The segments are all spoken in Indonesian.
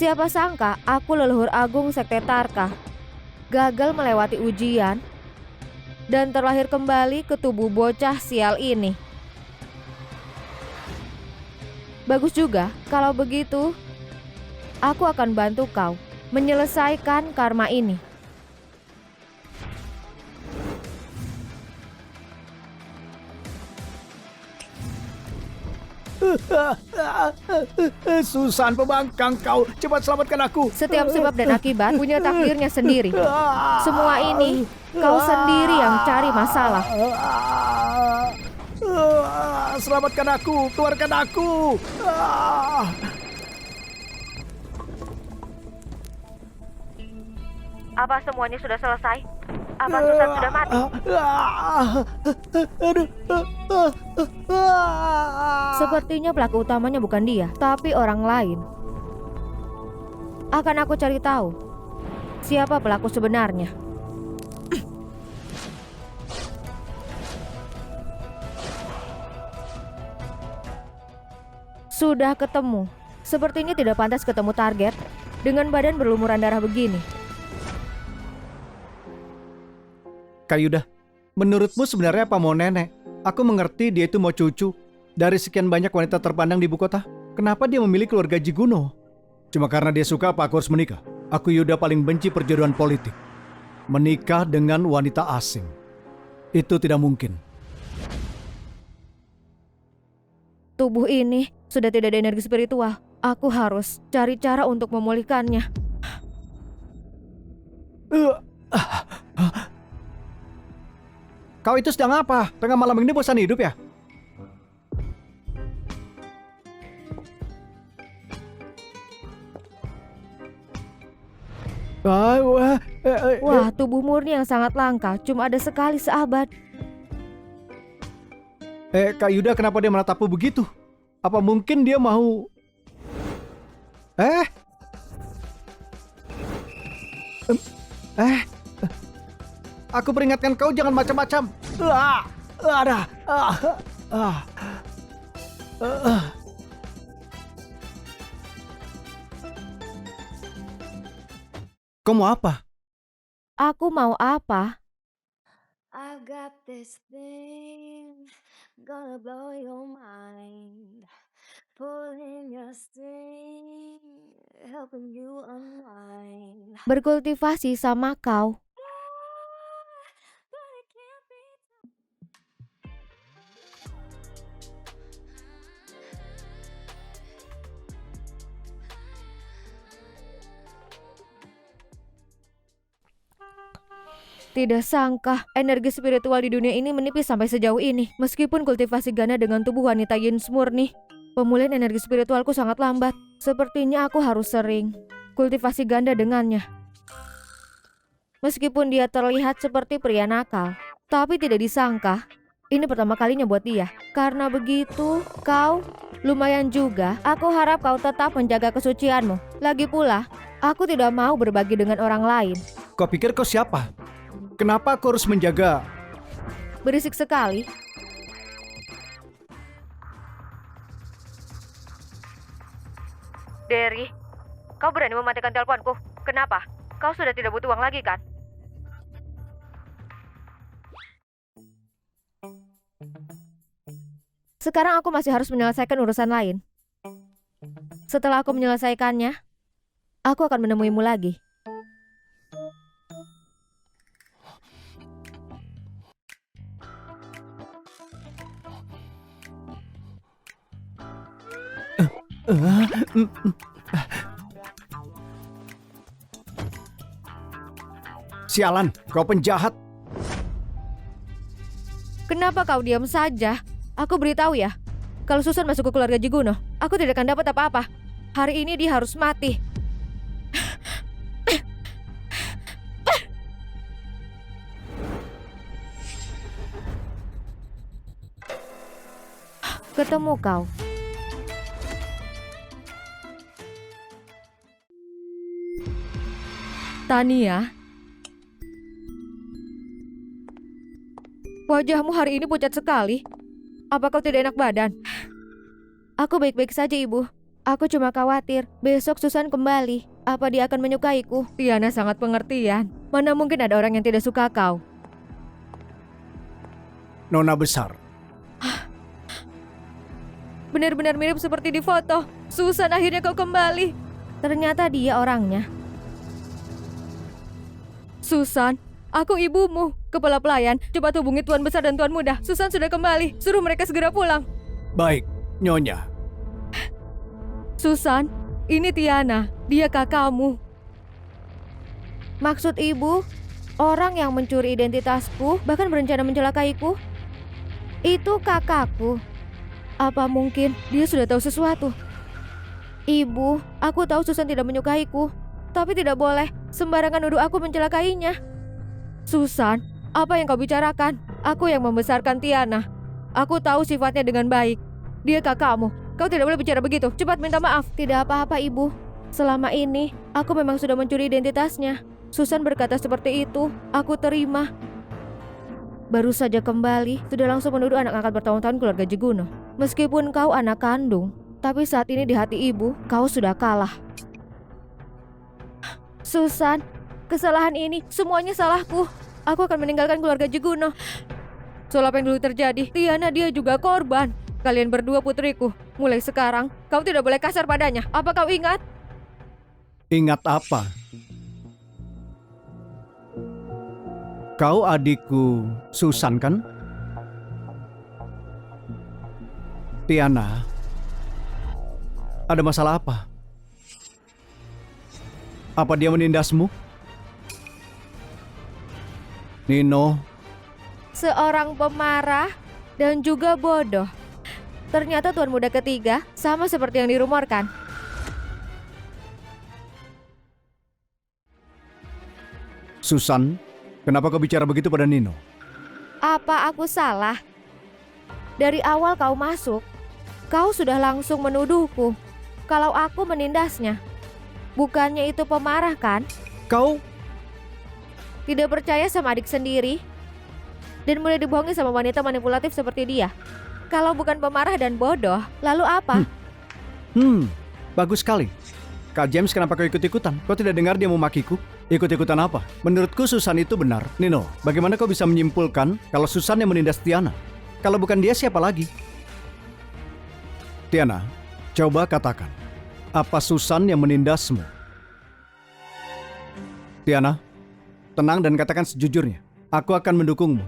Siapa sangka aku leluhur agung Sekte Tarka gagal melewati ujian dan terlahir kembali ke tubuh bocah sial ini. Bagus juga, kalau begitu aku akan bantu kau menyelesaikan karma ini. Susan pembangkang kau, cepat selamatkan aku. Setiap sebab dan akibat punya takdirnya sendiri. Semua ini kau sendiri yang cari masalah. Selamatkan aku, keluarkan aku. Apa semuanya sudah selesai? Apa Susan sudah mati? Sepertinya pelaku utamanya bukan dia, tapi orang lain. Akan aku cari tahu siapa pelaku sebenarnya. Sudah ketemu. Sepertinya tidak pantas ketemu target dengan badan berlumuran darah begini. Kak Yuda, menurutmu sebenarnya apa mau nenek? Aku mengerti dia itu mau cucu. Dari sekian banyak wanita terpandang di ibu kota, kenapa dia memilih keluarga Jiguno? Cuma karena dia suka apa aku harus menikah? Aku Yuda paling benci perjodohan politik. Menikah dengan wanita asing. Itu tidak mungkin. Tubuh ini sudah tidak ada energi spiritual. Aku harus cari cara untuk memulihkannya. Kau itu sedang apa? Tengah malam ini bosan hidup ya? Wah, tubuh murni yang sangat langka. Cuma ada sekali seabad. Kak Yuda, kenapa dia menatapku begitu? Apa mungkin dia mau... Aku peringatkan kau jangan macam-macam. Kau mau apa? Aku mau apa? I got this thing gonna blow your mind, pulling your string, helping you unwind. Berkultivasi sama kau. But it can't be Tidak sangka energi spiritual di dunia ini menipis sampai sejauh ini. Meskipun kultivasi ganda dengan tubuh wanita yin murni, pemulihan energi spiritualku sangat lambat. Sepertinya aku harus sering kultivasi ganda dengannya. Meskipun dia terlihat seperti pria nakal, tapi tidak disangka ini pertama kalinya buat dia. Karena begitu, kau lumayan juga. Aku harap kau tetap menjaga kesucianmu. Lagi pula, aku tidak mau berbagi dengan orang lain. Kau pikir kau siapa? Kenapa aku harus menjaga? Berisik sekali. Derry, kau berani mematikan teleponku. Kenapa? Kau sudah tidak butuh uang lagi kan? Sekarang aku masih harus menyelesaikan urusan lain. Setelah aku menyelesaikannya, aku akan menemuimu lagi. Sialan, kau penjahat. Kenapa kau diam saja? Aku beritahu ya, kalau Susan masuk ke keluarga Jiguno, aku tidak akan dapat apa-apa. Hari ini dia harus mati. Ketemu kau. Tania, wajahmu hari ini pucat sekali. Apa kau tidak enak badan? Aku baik-baik saja, Ibu. Aku cuma khawatir besok Susan kembali. Apa dia akan menyukaiku? Tiana sangat pengertian. Mana mungkin ada orang yang tidak suka kau? Nona besar. Benar-benar mirip seperti di foto. Susan, akhirnya kau kembali. Ternyata dia orangnya. Susan, aku ibumu. Kepala pelayan, coba hubungi Tuan Besar dan Tuan Muda. Susan sudah kembali. Suruh mereka segera pulang. Baik, Nyonya. Susan, ini Tiana. Dia kakakmu. Maksud ibu, orang yang mencuri identitasku bahkan berencana mencelakaiku? Itu kakakku. Apa mungkin dia sudah tahu sesuatu? Ibu, aku tahu Susan tidak menyukaiku, tapi tidak boleh sembarangan nuduh aku mencelakainya. Susan, apa yang kau bicarakan? Aku yang membesarkan Tiana. Aku tahu sifatnya dengan baik. Dia kakakmu. Kau tidak boleh bicara begitu. Cepat minta maaf. Tidak apa-apa, Ibu. Selama ini, aku memang sudah mencuri identitasnya. Susan berkata seperti itu. Aku terima. Baru saja kembali, sudah langsung menuduh anak angkat bertahun-tahun keluarga Jiguno. Meskipun kau anak kandung, tapi saat ini di hati ibu, kau sudah kalah. Susan, kesalahan ini semuanya salahku. Aku akan meninggalkan keluarga Jiguno. Soal apa yang dulu terjadi, Tiana dia juga korban. Kalian berdua putriku. Mulai sekarang, kau tidak boleh kasar padanya. Apa kau ingat? Ingat apa? Kau adikku Susan kan? Tiana, ada masalah apa? Apa dia menindasmu? Nino, Seorang pemarah dan juga bodoh. Ternyata Tuan Muda ketiga sama seperti yang dirumorkan. Susan, kenapa kau bicara begitu pada Nino? Apa aku salah? Dari awal kau masuk, kau sudah langsung menuduhku kalau aku menindasnya. Bukannya itu pemarah kan? Kau Tidak percaya sama adik sendiri dan mulai dibohongi sama wanita manipulatif seperti dia. Kalau bukan pemarah dan bodoh, lalu apa? Bagus sekali. Kak James, kenapa kau ikut-ikutan? Kau tidak dengar dia memakiku? Ikut-ikutan apa? Menurutku Susan itu benar. Nino, bagaimana kau bisa menyimpulkan kalau Susan yang menindas Tiana? Kalau bukan dia, siapa lagi? Tiana, coba katakan. Apa Susan yang menindasmu? Tiana, tenang dan katakan sejujurnya. Aku akan mendukungmu.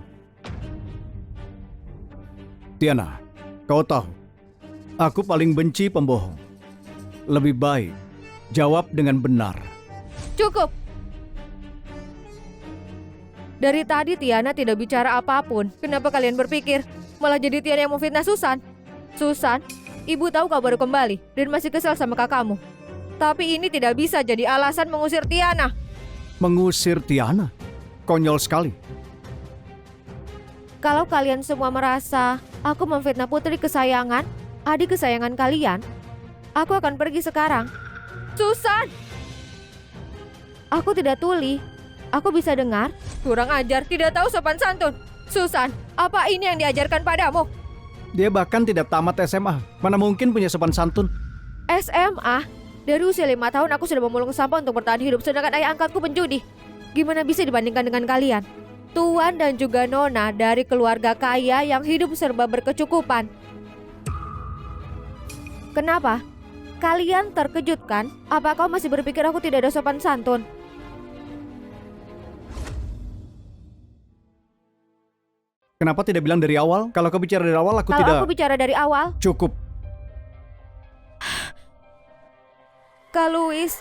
Tiana, kau tahu, aku paling benci pembohong. Lebih baik jawab dengan benar. Cukup. Dari tadi Tiana tidak bicara apapun. Kenapa kalian berpikir malah jadi Tiana yang memfitnah Susan? Susan, ibu tahu kau baru kembali dan masih kesal sama kakakmu. Tapi ini tidak bisa jadi alasan mengusir Tiana. Mengusir Tiana? Konyol sekali. Kalau kalian semua merasa aku memfitnah putri kesayangan, adik kesayangan kalian, aku akan pergi sekarang. Susan! Aku tidak tuli. Aku bisa dengar. Kurang ajar, tidak tahu sopan santun. Susan, apa ini yang diajarkan padamu? Dia bahkan tidak tamat SMA. Mana mungkin punya sopan santun? SMA? Dari usia 5 tahun aku sudah memulung sampah untuk bertahan hidup, sedangkan ayah angkatku penjudi. Gimana bisa dibandingkan dengan kalian? Tuan dan juga Nona dari keluarga kaya yang hidup serba berkecukupan. Kenapa? Kalian terkejut kan? Apa kau masih berpikir aku tidak ada sopan santun? Kenapa tidak bilang dari awal? Kalau kau bicara dari awal, aku Kalau tidak... aku bicara dari awal, Cukup. Kak Louis,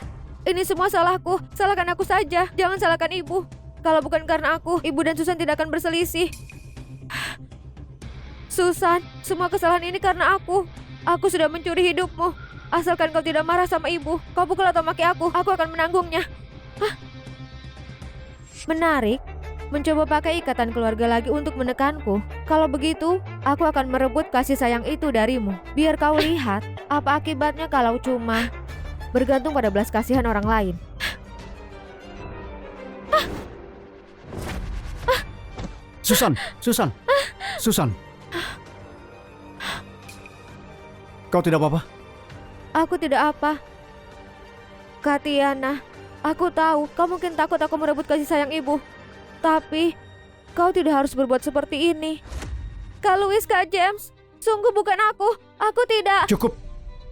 ini semua salahku. Salahkan aku saja, jangan salahkan ibu. Kalau bukan karena aku, ibu dan Susan tidak akan berselisih. Susan, semua kesalahan ini karena aku. Aku sudah mencuri hidupmu. Asalkan kau tidak marah sama ibu, kau pukul atau maki aku akan menanggungnya. Hah? Menarik. Mencoba pakai ikatan keluarga lagi untuk menekanku. Kalau begitu, aku akan merebut kasih sayang itu darimu. Biar kau lihat apa akibatnya kalau cuma bergantung pada belas kasihan orang lain. Susan, Susan, Susan. Kau tidak apa-apa? Aku tidak apa. Kak Tiana, aku tahu kau mungkin takut aku merebut kasih sayang ibu. Tapi, kau tidak harus berbuat seperti ini. Kak Louis, Kak James, sungguh bukan aku. Aku tidak. Cukup,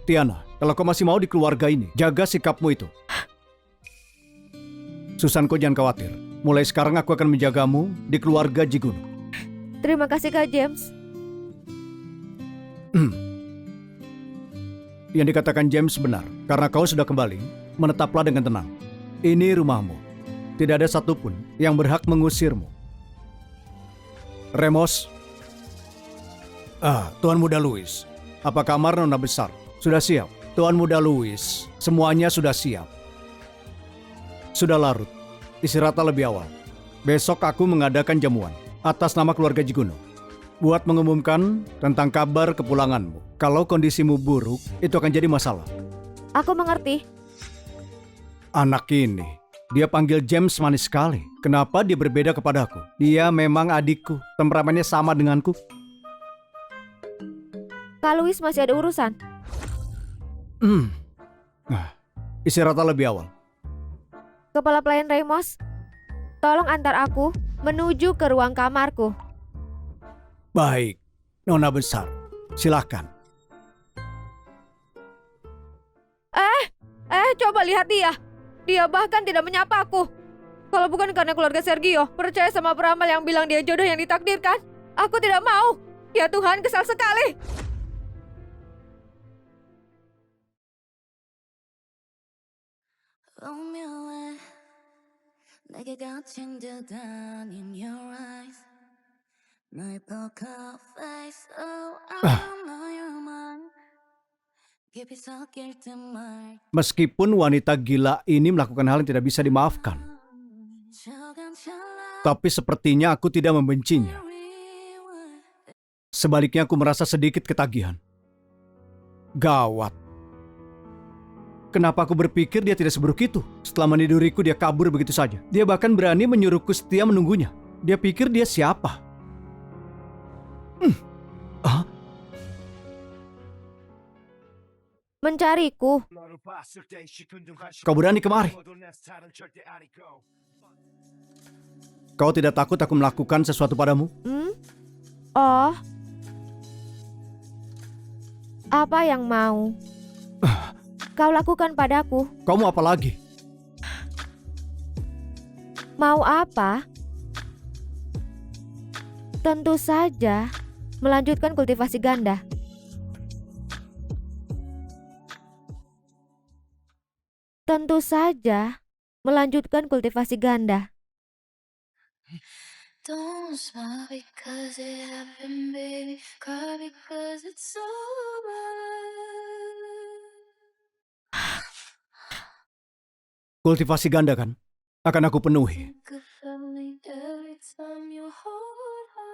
Tiana. Kalau kau masih mau di keluarga ini, jaga sikapmu itu. Susan, kau jangan khawatir. Mulai sekarang aku akan menjagamu di keluarga Jiguno. Terima kasih Kak James. Yang dikatakan James benar. Karena kau sudah kembali, menetaplah dengan tenang. Ini rumahmu. Tidak ada satupun yang berhak mengusirmu. Remos. Tuan Muda Louis. Apa kamar Nona Besar? Sudah siap. Tuan Muda Louis, semuanya sudah siap. Sudah larut. Istirahatlah lebih awal. Besok aku mengadakan jamuan atas nama keluarga Jiguno buat mengumumkan tentang kabar kepulanganmu. Kalau kondisimu buruk, itu akan jadi masalah. Aku mengerti. Anak ini, dia panggil James manis sekali. Kenapa dia berbeda kepadaku? Dia memang adikku, temperamennya sama denganku. Kak Louis masih ada urusan. Istirahatlah lebih awal. Kepala pelayan Ramos, tolong antar aku menuju ke ruang kamarku. Baik, Nona Besar, silakan. Coba lihat dia. Dia bahkan tidak menyapa aku. Kalau bukan karena keluarga Sergio percaya sama peramal yang bilang dia jodoh yang ditakdirkan, aku tidak mau. Ya Tuhan, kesal sekali. 오묘해 내게 갇힌 듯한 in your eyes 너의 poker face oh I know you're mine 깊이 섞일 듯 말 Meskipun wanita gila ini melakukan hal yang tidak bisa dimaafkan, tapi sepertinya aku tidak membencinya. Sebaliknya aku merasa sedikit ketagihan. Gawat. Kenapa aku berpikir dia tidak seburuk itu? Setelah meniduriku dia kabur begitu saja. Dia bahkan berani menyuruhku setia menunggunya. Dia pikir dia siapa? Mencariku. Kau berani kemari? Kau tidak takut aku melakukan sesuatu padamu? Oh. Apa yang mau kau lakukan padaku? Kau mau apa lagi? Mau apa? Tentu saja melanjutkan kultivasi ganda. Tentu saja melanjutkan kultivasi ganda. Don't smile because it happened, baby. Cry because it's over. Kultivasi ganda kan? Akan aku penuhi. Think of family every time you hold her.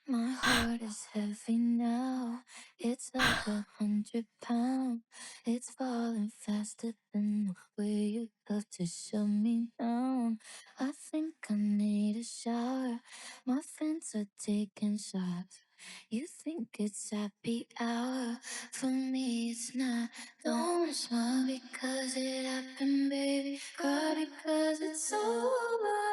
My heart is heavy now. It's like 100 pounds. It's falling faster than the way you love to shut me down. I think I need a shower. My friends are taking shots. You think it's happy hour. For me it's not. Don't smile because it happened, baby. Cry because it's over.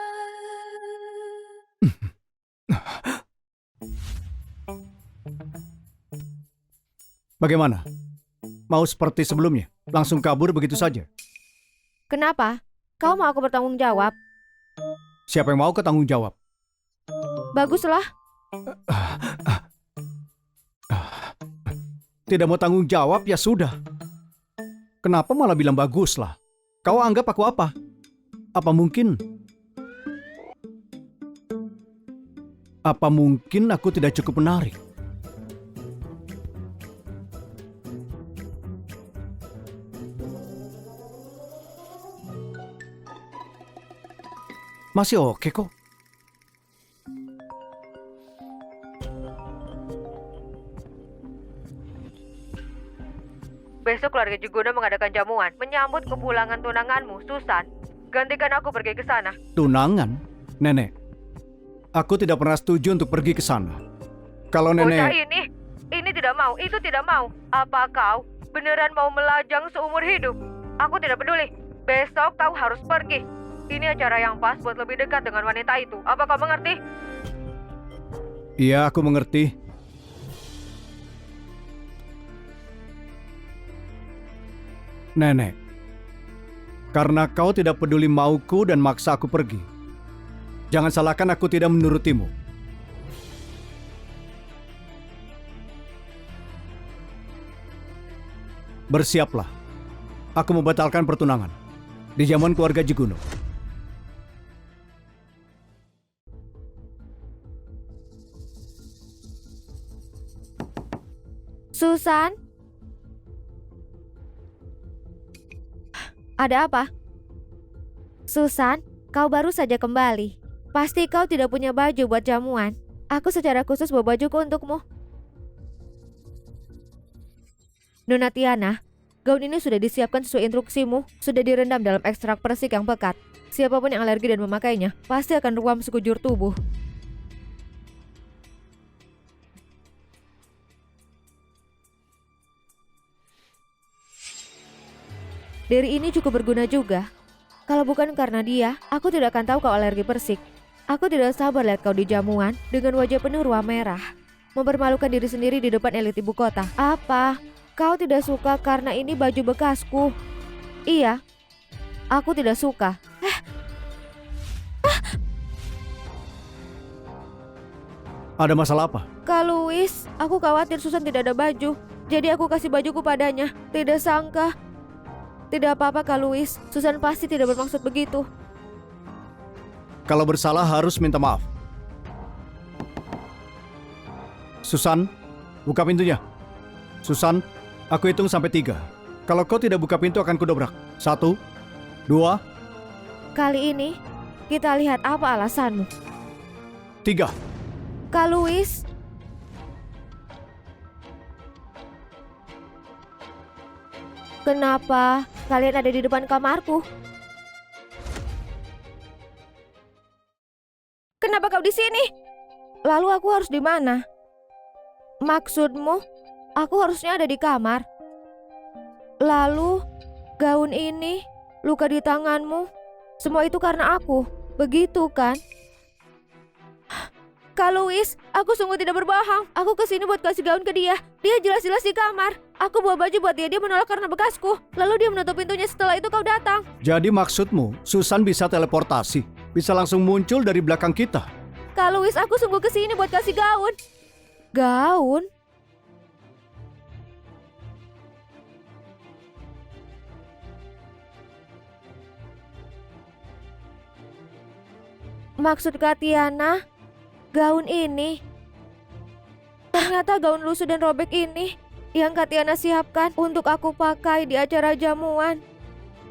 Bagaimana? Mau seperti sebelumnya? Langsung kabur begitu saja? Kenapa? Kau mau aku bertanggung jawab? Siapa yang mau ketanggung jawab? Baguslah. Tidak mau tanggung jawab ya sudah. Kenapa malah bilang bagus lah? Kau anggap aku apa? Apa mungkin aku tidak cukup menarik? Masih oke kok. Besok keluarga Jiguno mengadakan jamuan menyambut kepulangan tunanganmu, Susan. Gantikan aku pergi ke sana. Tunangan? Nenek, aku tidak pernah setuju untuk pergi ke sana. Kalau Bocah nenek... ini tidak mau, itu tidak mau. Apa kau beneran mau melajang seumur hidup? Aku tidak peduli. Besok kau harus pergi. Ini acara yang pas buat lebih dekat dengan wanita itu. Apa kau mengerti? Iya, aku mengerti. Nenek, karena kau tidak peduli mauku dan maksa aku pergi, jangan salahkan aku tidak menurutimu. Bersiaplah. Aku membatalkan pertunangan di zaman keluarga Jiguno. Susan? Ada apa? Susan, kau baru saja kembali. Pasti kau tidak punya baju buat jamuan. Aku secara khusus bawa bajuku untukmu. Nona Tiana, gaun ini sudah disiapkan sesuai instruksimu. Sudah direndam dalam ekstrak persik yang pekat. Siapapun yang alergi dan memakainya pasti akan ruam sekujur tubuh. Dari ini cukup berguna juga. Kalau bukan karena dia, aku tidak akan tahu kau alergi persik. Aku tidak sabar lihat kau di jamuan dengan wajah penuh ruam merah. Mempermalukan diri sendiri di depan elit ibu kota. Apa? Kau tidak suka karena ini baju bekasku? Iya, aku tidak suka. Ada masalah apa? Kak Louis, aku khawatir Susan tidak ada baju. Jadi aku kasih bajuku padanya. Tidak sangka. Tidak apa-apa Kak Louis, Susan pasti tidak bermaksud begitu. Kalau bersalah harus minta maaf. Susan, buka pintunya. Susan, aku hitung sampai 3. Kalau kau tidak buka pintu akan kudobrak. 1, 2, Kali ini, kita lihat apa alasanmu. 3. Kak Louis, kenapa kalian ada di depan kamarku? Kenapa kau di sini? Lalu aku harus di mana? Maksudmu, aku harusnya ada di kamar. Lalu, gaun ini, luka di tanganmu, semua itu karena aku. Begitu kan? Kak Louis, aku sungguh tidak berbohong. Aku kesini buat kasih gaun ke dia. Dia jelas-jelas di kamar. Aku bawa baju buat dia menolak karena bekasku. Lalu dia menutup pintunya, setelah itu kau datang. Jadi maksudmu, Susan bisa teleportasi? Bisa langsung muncul dari belakang kita? Kak Louis, aku sungguh kesini buat kasih gaun. Gaun? Maksud Kak Tiana, gaun ini. Ternyata gaun lusuh dan robek ini yang Kak Tiana siapkan untuk aku pakai di acara jamuan.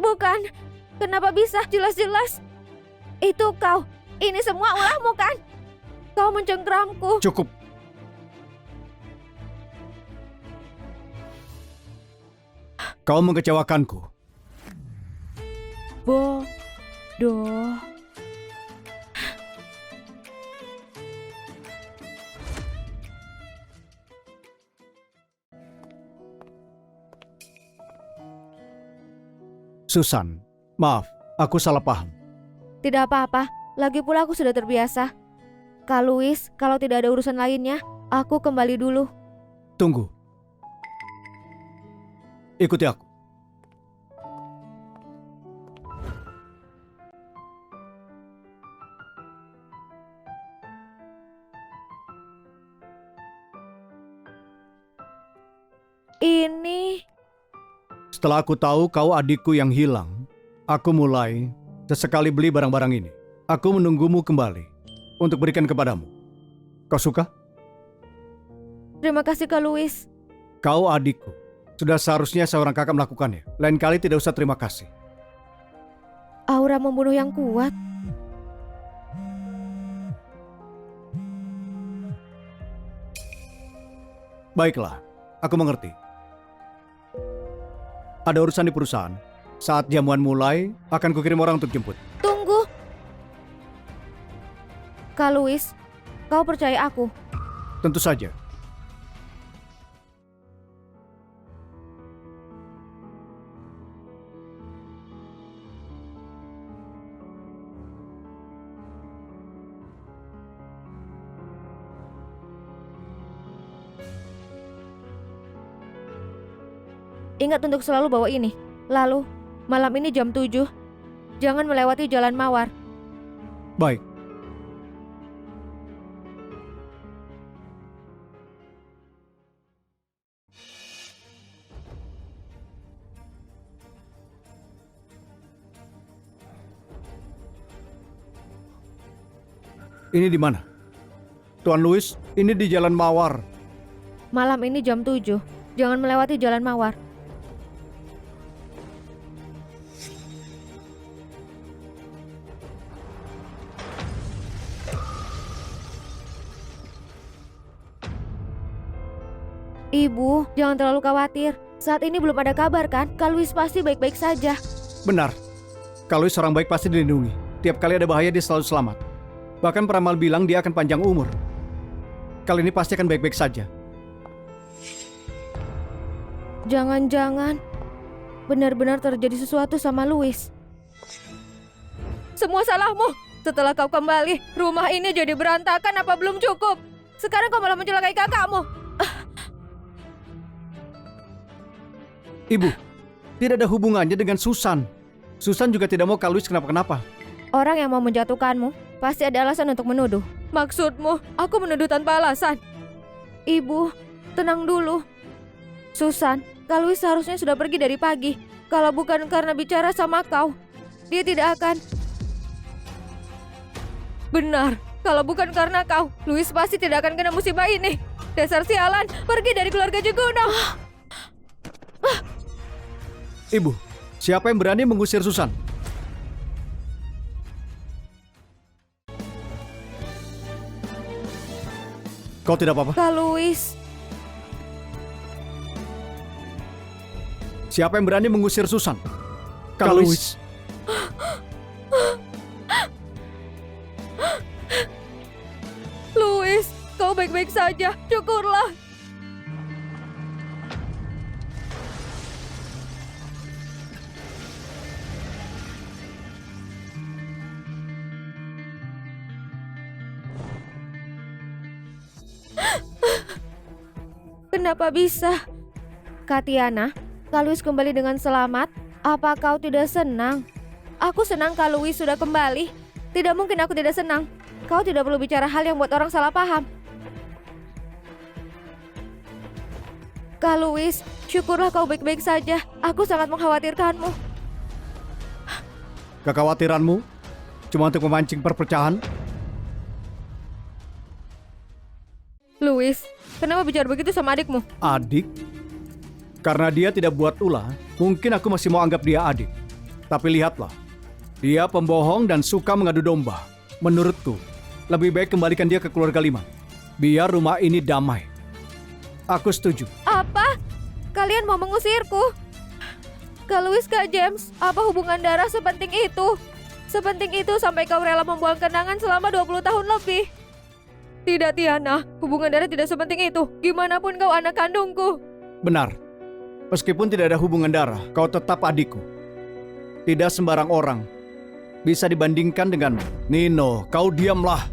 Bukan, kenapa bisa? Jelas-jelas itu kau. Ini semua ulahmu kan? Kau mencengkramku. Cukup. Kau mengecewakanku. Bodoh. Susan, maaf, aku salah paham. Tidak apa-apa, lagi pula aku sudah terbiasa. Kak Louis, kalau tidak ada urusan lainnya, aku kembali dulu. Tunggu. Ikuti aku. Ini... Setelah aku tahu kau adikku yang hilang, aku mulai sesekali beli barang-barang ini. Aku menunggumu kembali untuk berikan kepadamu. Kau suka? Terima kasih Kak Louis. Kau adikku. Sudah seharusnya seorang kakak melakukannya. Lain kali tidak usah terima kasih. Aura membunuh yang kuat. Baiklah, aku mengerti. Ada urusan di perusahaan. Saat jamuan mulai, akan kukirim orang untuk jemput. Tunggu. Kak Louis, kau percaya aku. Tentu saja. Ingat untuk selalu bawa ini. Lalu, malam ini jam 7, jangan melewati Jalan Mawar. Baik. Ini di mana? Tuan Louis, ini di Jalan Mawar. Malam ini jam 7, jangan melewati Jalan Mawar. Ibu, jangan terlalu khawatir. Saat ini belum ada kabar kan? Kak Louis pasti baik-baik saja. Benar. Kalau seorang baik pasti dilindungi. Tiap kali ada bahaya dia selalu selamat. Bahkan peramal bilang dia akan panjang umur. Kali ini pasti akan baik-baik saja. Jangan-jangan benar-benar terjadi sesuatu sama Louis. Semua salahmu. Setelah kau kembali, rumah ini jadi berantakan apa belum cukup? Sekarang kau malah mencelakai kakakmu. Ibu, tidak ada hubungannya dengan Susan. Susan juga tidak mau Kak Louis kenapa-kenapa. Orang yang mau menjatuhkanmu pasti ada alasan untuk menuduh. Maksudmu, aku menuduh tanpa alasan? Ibu, tenang dulu. Susan, Kak Louis seharusnya sudah pergi dari pagi. Kalau bukan karena bicara sama kau, dia tidak akan... Benar, kalau bukan karena kau, Louis pasti tidak akan kena musibah ini. Dasar sialan, pergi dari keluarga Jeguno. Ibu, siapa yang berani mengusir Susan? Kau tidak apa-apa? Kak Louis, Siapa yang berani mengusir Susan? Kak Louis. Louis, kau baik-baik saja, syukurlah. Kenapa bisa? Katiana, Kak Louis kembali dengan selamat. Apa kau tidak senang? Aku senang Kak Louis sudah kembali. Tidak mungkin aku tidak senang. Kau tidak perlu bicara hal yang buat orang salah paham. Kak Louis, syukurlah kau baik-baik saja. Aku sangat mengkhawatirkanmu. Kekhawatiranmu cuma untuk memancing perpecahan? Louis, kenapa bicara begitu sama adikmu? Adik? Karena dia tidak buat ulah, mungkin aku masih mau anggap dia adik. Tapi lihatlah, dia pembohong dan suka mengadu domba. Menurutku, lebih baik kembalikan dia ke keluarga Lima. Biar rumah ini damai. Aku setuju. Apa? Kalian mau mengusirku? Kak Louis, Kak James, apa hubungan darah sepenting itu? Sepenting itu sampai kau rela membuang kenangan selama 20 tahun lebih. Tidak, Tiana, hubungan darah tidak sepenting itu. Gimana pun kau anak kandungku. Benar. Meskipun tidak ada hubungan darah, kau tetap adikku. Tidak sembarang orang bisa dibandingkan denganmu. Nino, kau diamlah.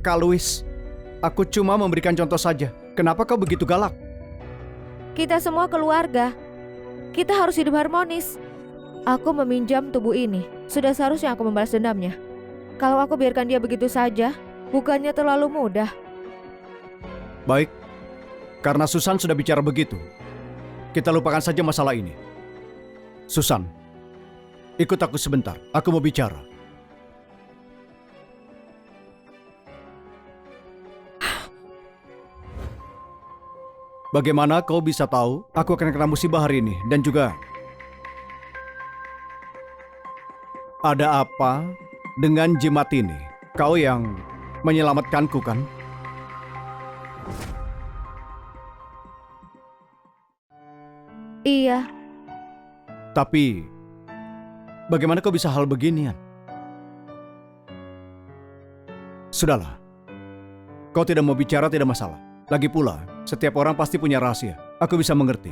Kak Louis, aku cuma memberikan contoh saja. Kenapa kau begitu galak? Kita semua keluarga. Kita harus hidup harmonis. Aku meminjam tubuh ini. Sudah seharusnya aku membalas dendamnya. Kalau aku biarkan dia begitu saja, bukannya terlalu mudah. Baik, karena Susan sudah bicara begitu, kita lupakan saja masalah ini. Susan, ikut aku sebentar. Aku mau bicara. Bagaimana kau bisa tahu aku akan kena musibah hari ini? Dan juga, ada apa dengan jimat ini? Kau yang menyelamatkanku kan? Iya, Tapi, bagaimana kau bisa hal beginian? Sudahlah, kau tidak mau bicara tidak masalah. Lagi pula, setiap orang pasti punya rahasia. Aku bisa mengerti.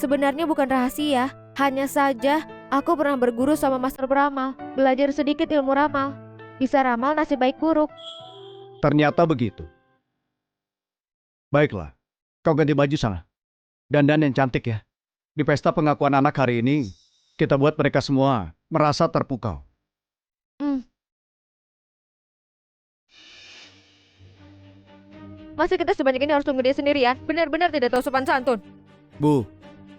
Sebenarnya bukan rahasia, hanya saja aku pernah berguru sama master beramal, belajar sedikit ilmu ramal. Bisa ramal nasib baik buruk. Ternyata begitu. Baiklah, kau ganti baju sana. Dandan yang cantik ya. Di pesta pengakuan anak hari ini, kita buat mereka semua merasa terpukau. Masa kita sebanyak ini harus tunggu dia sendirian? Benar-benar tidak tahu sopan santun. Bu,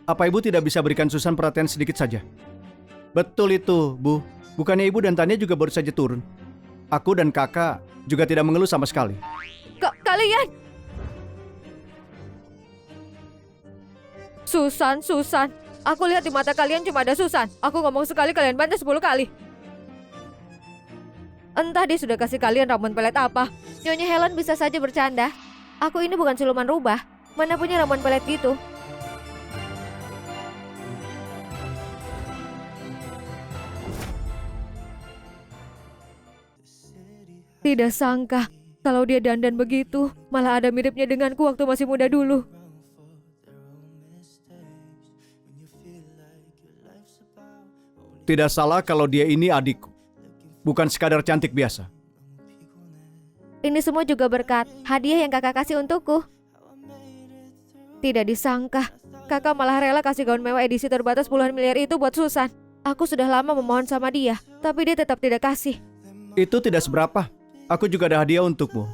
apa ibu tidak bisa berikan Susan perhatian sedikit saja? Betul itu, Bu. Bukannya ibu dan Tania juga baru saja turun. Aku dan kakak juga tidak mengeluh sama sekali. Kalian! Susan. Aku lihat di mata kalian cuma ada Susan. Aku ngomong sekali kalian bantah 10 kali. Entah dia sudah kasih kalian ramuan pelet apa. Nyonya Helen bisa saja bercanda. Aku ini bukan siluman rubah. Mana punya ramuan pelet gitu? Tidak sangka kalau dia dandan begitu, malah ada miripnya denganku waktu masih muda dulu. Tidak salah kalau dia ini adikku. Bukan sekadar cantik biasa. Ini semua juga berkat hadiah yang kakak kasih untukku. Tidak disangka, kakak malah rela kasih gaun mewah edisi terbatas puluhan miliar itu buat Susan. Aku sudah lama memohon sama dia, tapi dia tetap tidak kasih. Itu tidak seberapa. Aku juga ada hadiah untukmu.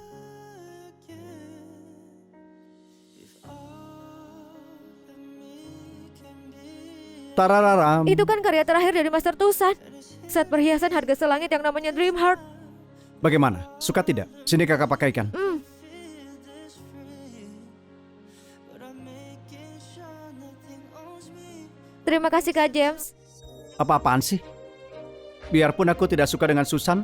Tarararam. Itu kan karya terakhir dari Master Tusan. Set perhiasan harga selangit yang namanya Dream Heart. Bagaimana? Suka tidak? Sini kakak pakaikan. Terima kasih Kak James. Apa-apaan sih? Biarpun aku tidak suka dengan Susan,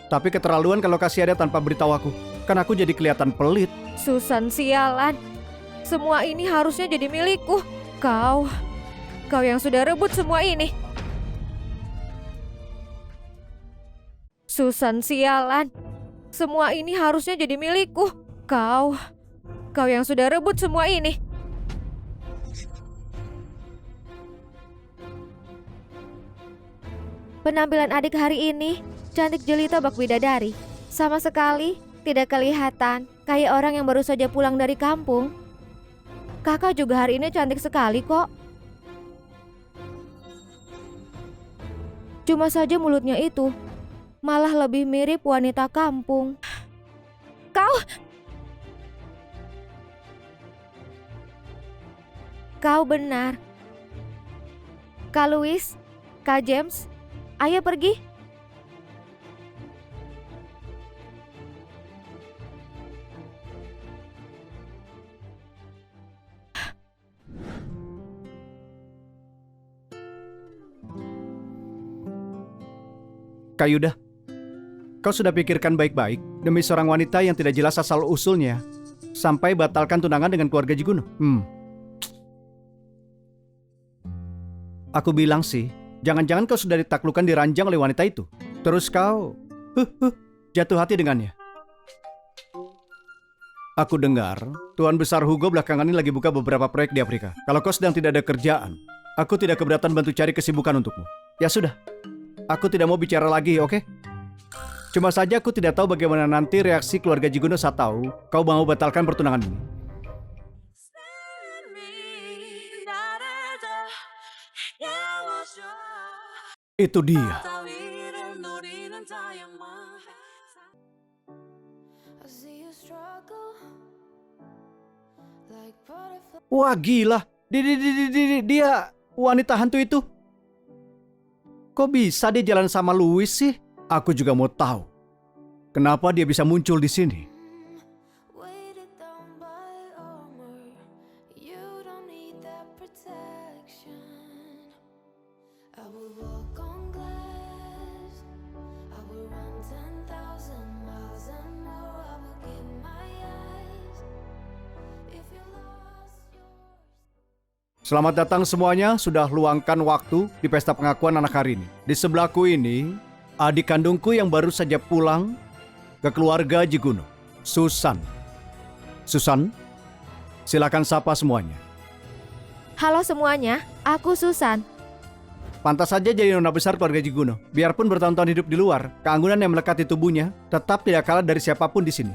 tapi keterlaluan kalau kasih hadiah tanpa beritahu aku. Kan aku jadi kelihatan pelit. Susan sialan. Semua ini harusnya jadi milikku. Kau yang sudah rebut semua ini. Susan sialan. Semua ini harusnya jadi milikku. Kau yang sudah rebut semua ini. Penampilan adik hari ini cantik jelita bak bidadari. Sama sekali tidak kelihatan kayak orang yang baru saja pulang dari kampung. Kakak juga hari ini cantik sekali kok. Cuma saja mulutnya itu malah lebih mirip wanita kampung. Kau benar. Kak Louis, Kak James, ayo pergi. Kak Yuda, kau sudah pikirkan baik-baik demi seorang wanita yang tidak jelas asal-usulnya sampai batalkan tunangan dengan keluarga Jiguno? Aku bilang sih, jangan-jangan kau sudah ditaklukkan diranjang oleh wanita itu. Terus kau jatuh hati dengannya. Aku dengar Tuan Besar Hugo belakangan ini lagi buka beberapa proyek di Afrika. Kalau kau sedang tidak ada kerjaan, aku tidak keberatan bantu cari kesibukan untukmu. Ya sudah, aku tidak mau bicara lagi, oke? Cuma saja aku tidak tahu bagaimana nanti reaksi keluarga Jiguno saat tahu kau mau batalkan pertunangan ini. Itu dia. Wah gila, dia wanita hantu itu. Kok bisa dia jalan sama Louis sih? Aku juga mau tahu. Kenapa dia bisa muncul di sini? Selamat datang semuanya, sudah luangkan waktu di pesta pengakuan anak hari ini. Di sebelahku ini, adik kandungku yang baru saja pulang ke keluarga Jiguno, Susan. Susan, silakan sapa semuanya. Halo semuanya, aku Susan. Pantas saja jadi nona besar keluarga Jiguno. Biarpun bertahun-tahun hidup di luar, keanggunan yang melekat di tubuhnya tetap tidak kalah dari siapapun di sini.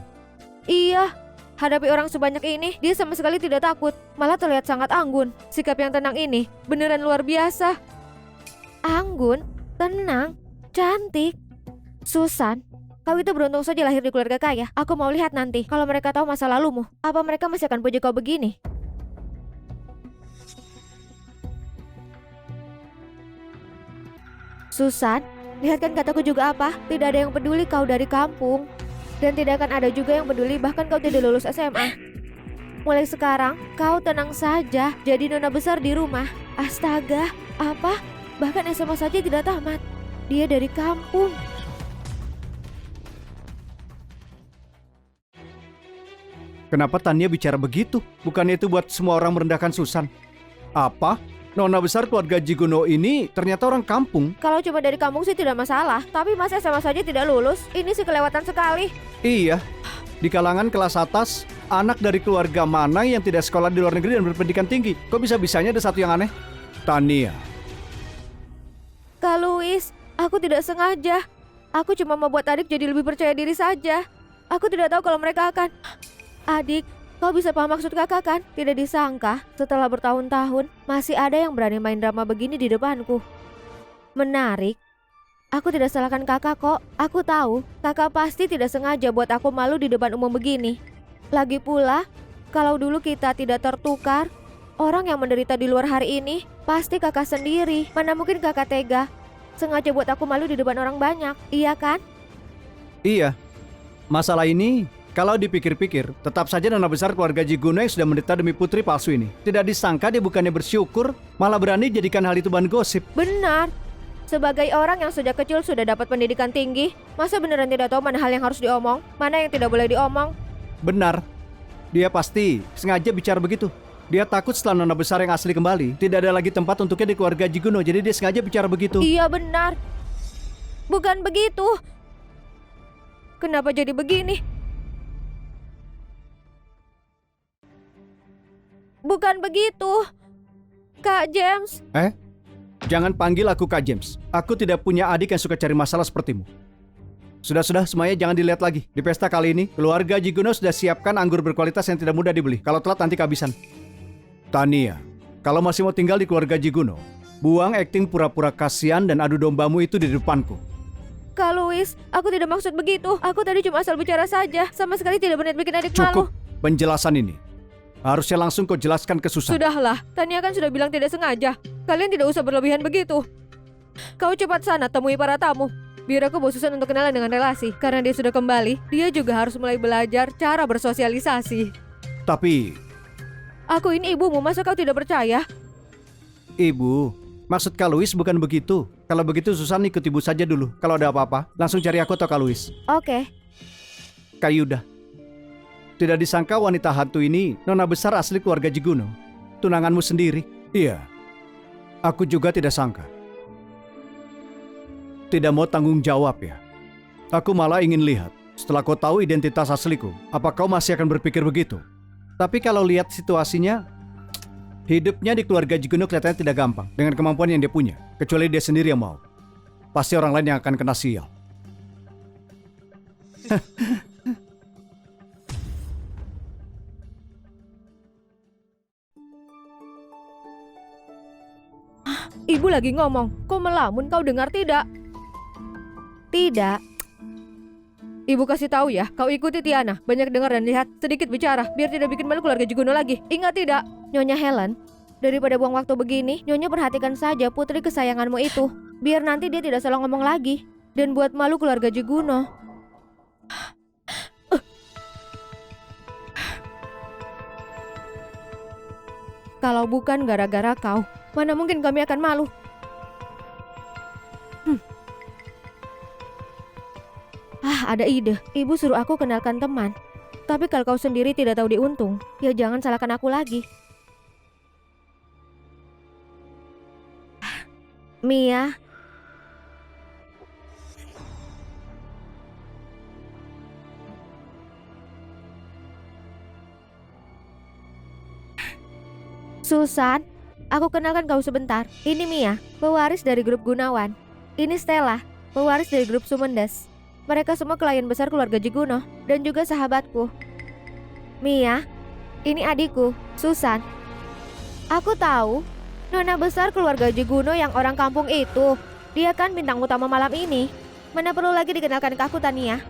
Iya, hadapi orang sebanyak ini, dia sama sekali tidak takut. Malah terlihat sangat anggun. Sikap yang tenang ini beneran luar biasa. Anggun, tenang, cantik. Susan, kau itu beruntung saja lahir di keluarga kaya. Aku mau lihat nanti, kalau mereka tahu masa lalumu, apa mereka masih akan puji kau begini? Susan, lihat kan kataku juga apa? Tidak ada yang peduli kau dari kampung. Dan tidak akan ada juga yang peduli bahkan kau tidak lulus SMA. Mulai sekarang, kau tenang saja, jadi nona besar di rumah. Astaga, apa? Bahkan SMA saja tidak tamat. Dia dari kampung. Kenapa Tania bicara begitu? Bukannya itu buat semua orang merendahkan Susan? Apa? Nona besar keluarga Jiguno ini ternyata orang kampung. Kalau cuma dari kampung sih tidak masalah, tapi masa SMA saja tidak lulus? Ini sih kelewatan sekali. Iya, di kalangan kelas atas, anak dari keluarga mana yang tidak sekolah di luar negeri dan berpendidikan tinggi? Kok bisa-bisanya ada satu yang aneh? Tania. Kak Louis, aku tidak sengaja. Aku cuma membuat adik jadi lebih percaya diri saja. Aku tidak tahu kalau mereka akan... Adik, kau bisa paham maksud kakak kan? Tidak disangka, setelah bertahun-tahun, masih ada yang berani main drama begini di depanku. Menarik. Aku tidak salahkan kakak kok. Aku tahu, kakak pasti tidak sengaja buat aku malu di depan umum begini. Lagi pula, kalau dulu kita tidak tertukar, orang yang menderita di luar hari ini, pasti kakak sendiri. Mana mungkin kakak tega sengaja buat aku malu di depan orang banyak, iya kan? Iya, masalah ini kalau dipikir-pikir, tetap saja nona besar keluarga Jiguno yang sudah menderita demi putri palsu ini. Tidak disangka dia bukannya bersyukur, malah berani jadikan hal itu bahan gosip. Benar. Sebagai orang yang sejak kecil sudah dapat pendidikan tinggi, masa beneran tidak tahu mana hal yang harus diomong, mana yang tidak boleh diomong? Benar, dia pasti sengaja bicara begitu. Dia takut setelah nona besar yang asli kembali, tidak ada lagi tempat untuknya di keluarga Jiguno, jadi dia sengaja bicara begitu. Iya benar. Bukan begitu. Kenapa jadi begini? Bukan begitu, Kak James. Jangan panggil aku Kak James. Aku tidak punya adik yang suka cari masalah sepertimu. Sudah-sudah, semuanya jangan dilihat lagi. Di pesta kali ini, keluarga Jiguno sudah siapkan anggur berkualitas yang tidak mudah dibeli. Kalau telat nanti kehabisan. Tania, kalau masih mau tinggal di keluarga Jiguno, buang akting pura-pura kasihan dan adu dombamu itu di depanku. Kak Louis, aku tidak maksud begitu. Aku tadi cuma asal bicara saja. Sama sekali tidak berniat bikin adik Cukup malu. penjelasan ini. Harusnya langsung kau jelaskan ke Susan. Sudahlah, Tania kan sudah bilang tidak sengaja. Kalian tidak usah berlebihan begitu. Kau cepat sana temui para tamu. Biar aku bawa Susan untuk kenalan dengan relasi. Karena dia sudah kembali, dia juga harus mulai belajar cara bersosialisasi. Tapi, Aku ini ibumu, masa kau tidak percaya? Ibu, maksud Kak Louis bukan begitu. Kalau begitu Susan ikut ibu saja dulu. Kalau ada apa-apa, langsung cari aku atau Kak Louis. Oke. Kak Yuda. Tidak disangka wanita hantu ini nona besar asli keluarga Jiguno. Tunanganmu sendiri. Iya. Aku juga tidak sangka. Tidak mau tanggung jawab ya. Aku malah ingin lihat, setelah kau tahu identitas asliku, apa kau masih akan berpikir begitu? Tapi kalau lihat situasinya, hidupnya di keluarga Jiguno kelihatannya tidak gampang dengan kemampuan yang dia punya. Kecuali dia sendiri yang mau. Pasti orang lain yang akan kena sial. Ibu lagi ngomong. Kau melamun, kau dengar tidak? Tidak. Ibu kasih tahu ya, kau ikuti Tiana. Banyak dengar dan lihat, sedikit bicara, biar tidak bikin malu keluarga Jiguno lagi. Ingat tidak? Nyonya Helen, daripada buang waktu begini, Nyonya perhatikan saja putri kesayanganmu itu. Biar nanti dia tidak salah ngomong lagi. Dan buat malu keluarga Jiguno. Kalau bukan gara-gara kau, mana mungkin kami akan malu? Ada ide. Ibu suruh aku kenalkan teman. Tapi kalau kau sendiri tidak tahu diuntung, ya jangan salahkan aku lagi. Mia. Susan, aku kenalkan kau sebentar. Ini Mia, pewaris dari grup Gunawan. Ini Stella, pewaris dari grup Sumendes. Mereka semua klien besar keluarga Jiguno dan juga sahabatku. Mia, ini adikku, Susan. Aku tahu, nona besar keluarga Jiguno yang orang kampung itu. Dia kan bintang utama malam ini. Mana perlu lagi dikenalkan ke aku, Tania.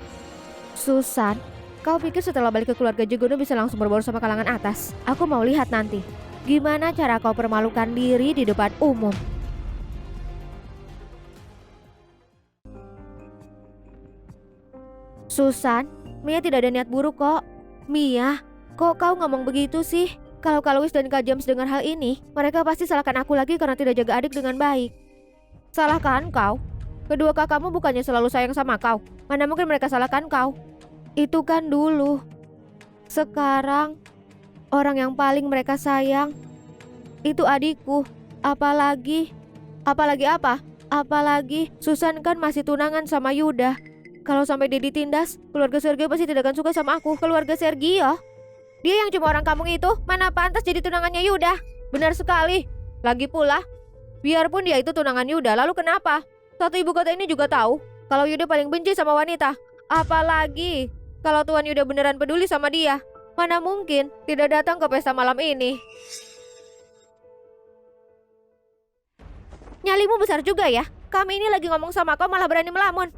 Susan, kau pikir setelah balik ke keluarga Jiguno bisa langsung berbaur sama kalangan atas? Aku mau lihat nanti gimana cara kau permalukan diri di depan umum. Susan, Mia tidak ada niat buruk kok. Mia, kok kau ngomong begitu sih? Kalau Kak Louis dan Kak James dengar hal ini, mereka pasti salahkan aku lagi karena tidak jaga adik dengan baik. Salahkan kau? Kedua kakakmu bukannya selalu sayang sama kau. Mana mungkin mereka salahkan kau? Itu kan dulu. Sekarang, orang yang paling mereka sayang itu adikku. Apalagi apa? Apalagi Susan kan masih tunangan sama Yuda. Kalau sampai dia ditindas, keluarga Sergio pasti tidak akan suka sama aku. Keluarga Sergio? Dia yang cuma orang kampung itu, mana pantas jadi tunangannya Yuda? Benar sekali. Lagi pula, biarpun dia itu tunangan Yuda, lalu kenapa? Satu ibu kota ini juga tahu kalau Yuda paling benci sama wanita. Apalagi kalau Tuan Yuda beneran peduli sama dia. Mana mungkin tidak datang ke pesta malam ini. Nyalimu besar juga ya. Kami ini lagi ngomong sama kau malah berani melamun.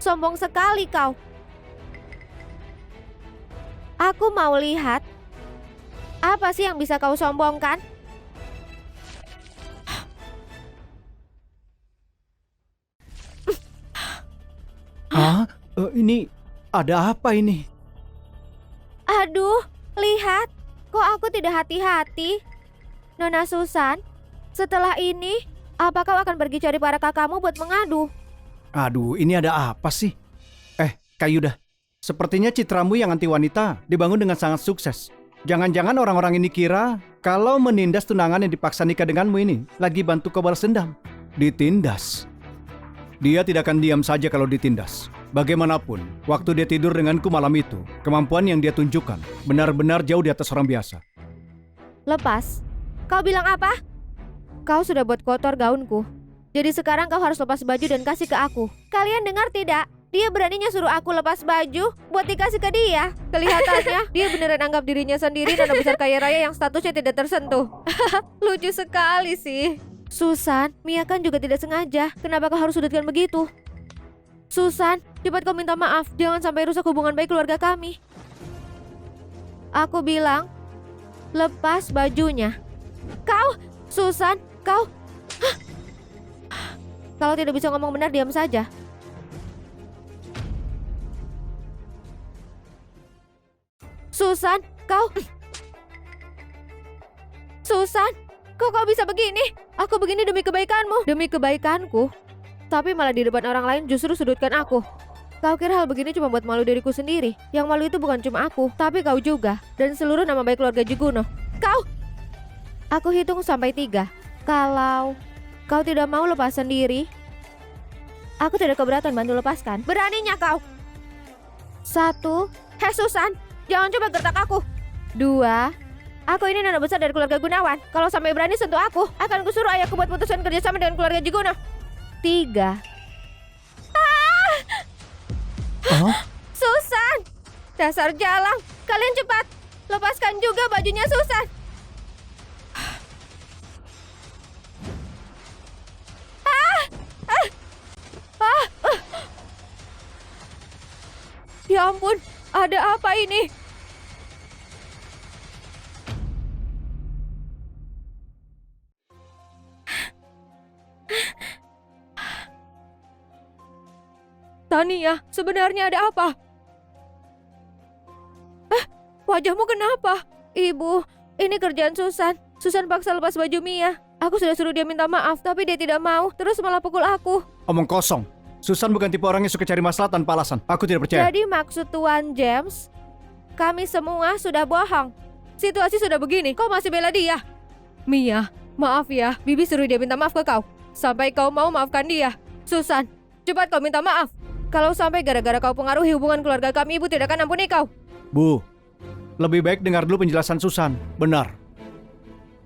Sombong sekali kau. Aku mau lihat apa sih yang bisa kau sombongkan? Hah? Ini ada apa ini? Aduh, lihat. Kok aku tidak hati-hati? Nona Susan, setelah ini, apa kau akan pergi cari para kakakmu buat mengadu? Aduh, ini ada apa sih? Kak Yuda, sepertinya citramu yang anti wanita dibangun dengan sangat sukses. Jangan-jangan orang-orang ini kira kalau menindas tunangan yang dipaksa nikah denganmu ini lagi bantu kau balas dendam. Ditindas. Dia tidak akan diam saja kalau ditindas. Bagaimanapun, waktu dia tidur denganku malam itu, kemampuan yang dia tunjukkan benar-benar jauh di atas orang biasa. Lepas. Kau bilang apa? Kau sudah buat kotor gaunku. Jadi sekarang kau harus lepas baju dan kasih ke aku. Kalian dengar tidak? Dia beraninya suruh aku lepas baju buat dikasih ke dia. Kelihatannya dia beneran anggap dirinya sendiri nona besar kaya raya yang statusnya tidak tersentuh. Lucu sekali sih. Susan, Mia kan juga tidak sengaja. Kenapa kau harus sudutkan begitu? Susan, cepat kau minta maaf. Jangan sampai rusak hubungan baik keluarga kami. Aku bilang, lepas bajunya. Kau, Susan, kau. Kalau tidak bisa ngomong benar, diam saja. Susan, kau. Susan, kok kau bisa begini? Aku begini demi kebaikanmu. Demi kebaikanku? Tapi malah di depan orang lain justru sudutkan aku. Kau kira hal begini cuma buat malu diriku sendiri? Yang malu itu bukan cuma aku, tapi kau juga. Dan seluruh nama baik keluarga Jiguno. Kau! Aku hitung sampai 3. Kalau kau tidak mau lepas sendiri, aku tidak keberatan bantu lepaskan. Beraninya kau. 1. Hei Susan, jangan coba gertak aku. 2. Aku ini nona besar dari keluarga Gunawan. Kalau sampai berani sentuh aku, akan kusuruh ayahku buat putuskan kerjasama dengan keluarga Jiguno. 3. Susan, dasar jalang. Kalian cepat, lepaskan juga bajunya Susan. Ya ampun, ada apa ini? Tania, sebenarnya ada apa? Wajahmu kenapa? Ibu, ini kerjaan Susan. Susan paksa lepas baju Mia. Aku sudah suruh dia minta maaf, tapi dia tidak mau. Terus malah pukul aku. Omong kosong. Susan bukan tipe orang yang suka cari masalah tanpa alasan. Aku tidak percaya. Jadi maksud Tuan James, kami semua sudah bohong. Situasi sudah begini, kau masih bela dia? Mia, maaf ya, Bibi suruh dia minta maaf ke kau. Sampai kau mau maafkan dia. Susan, cepat kau minta maaf. Kalau sampai gara-gara kau pengaruhi hubungan keluarga kami, Ibu tidak akan ampuni kau. Bu, Lebih baik dengar dulu penjelasan Susan. Benar.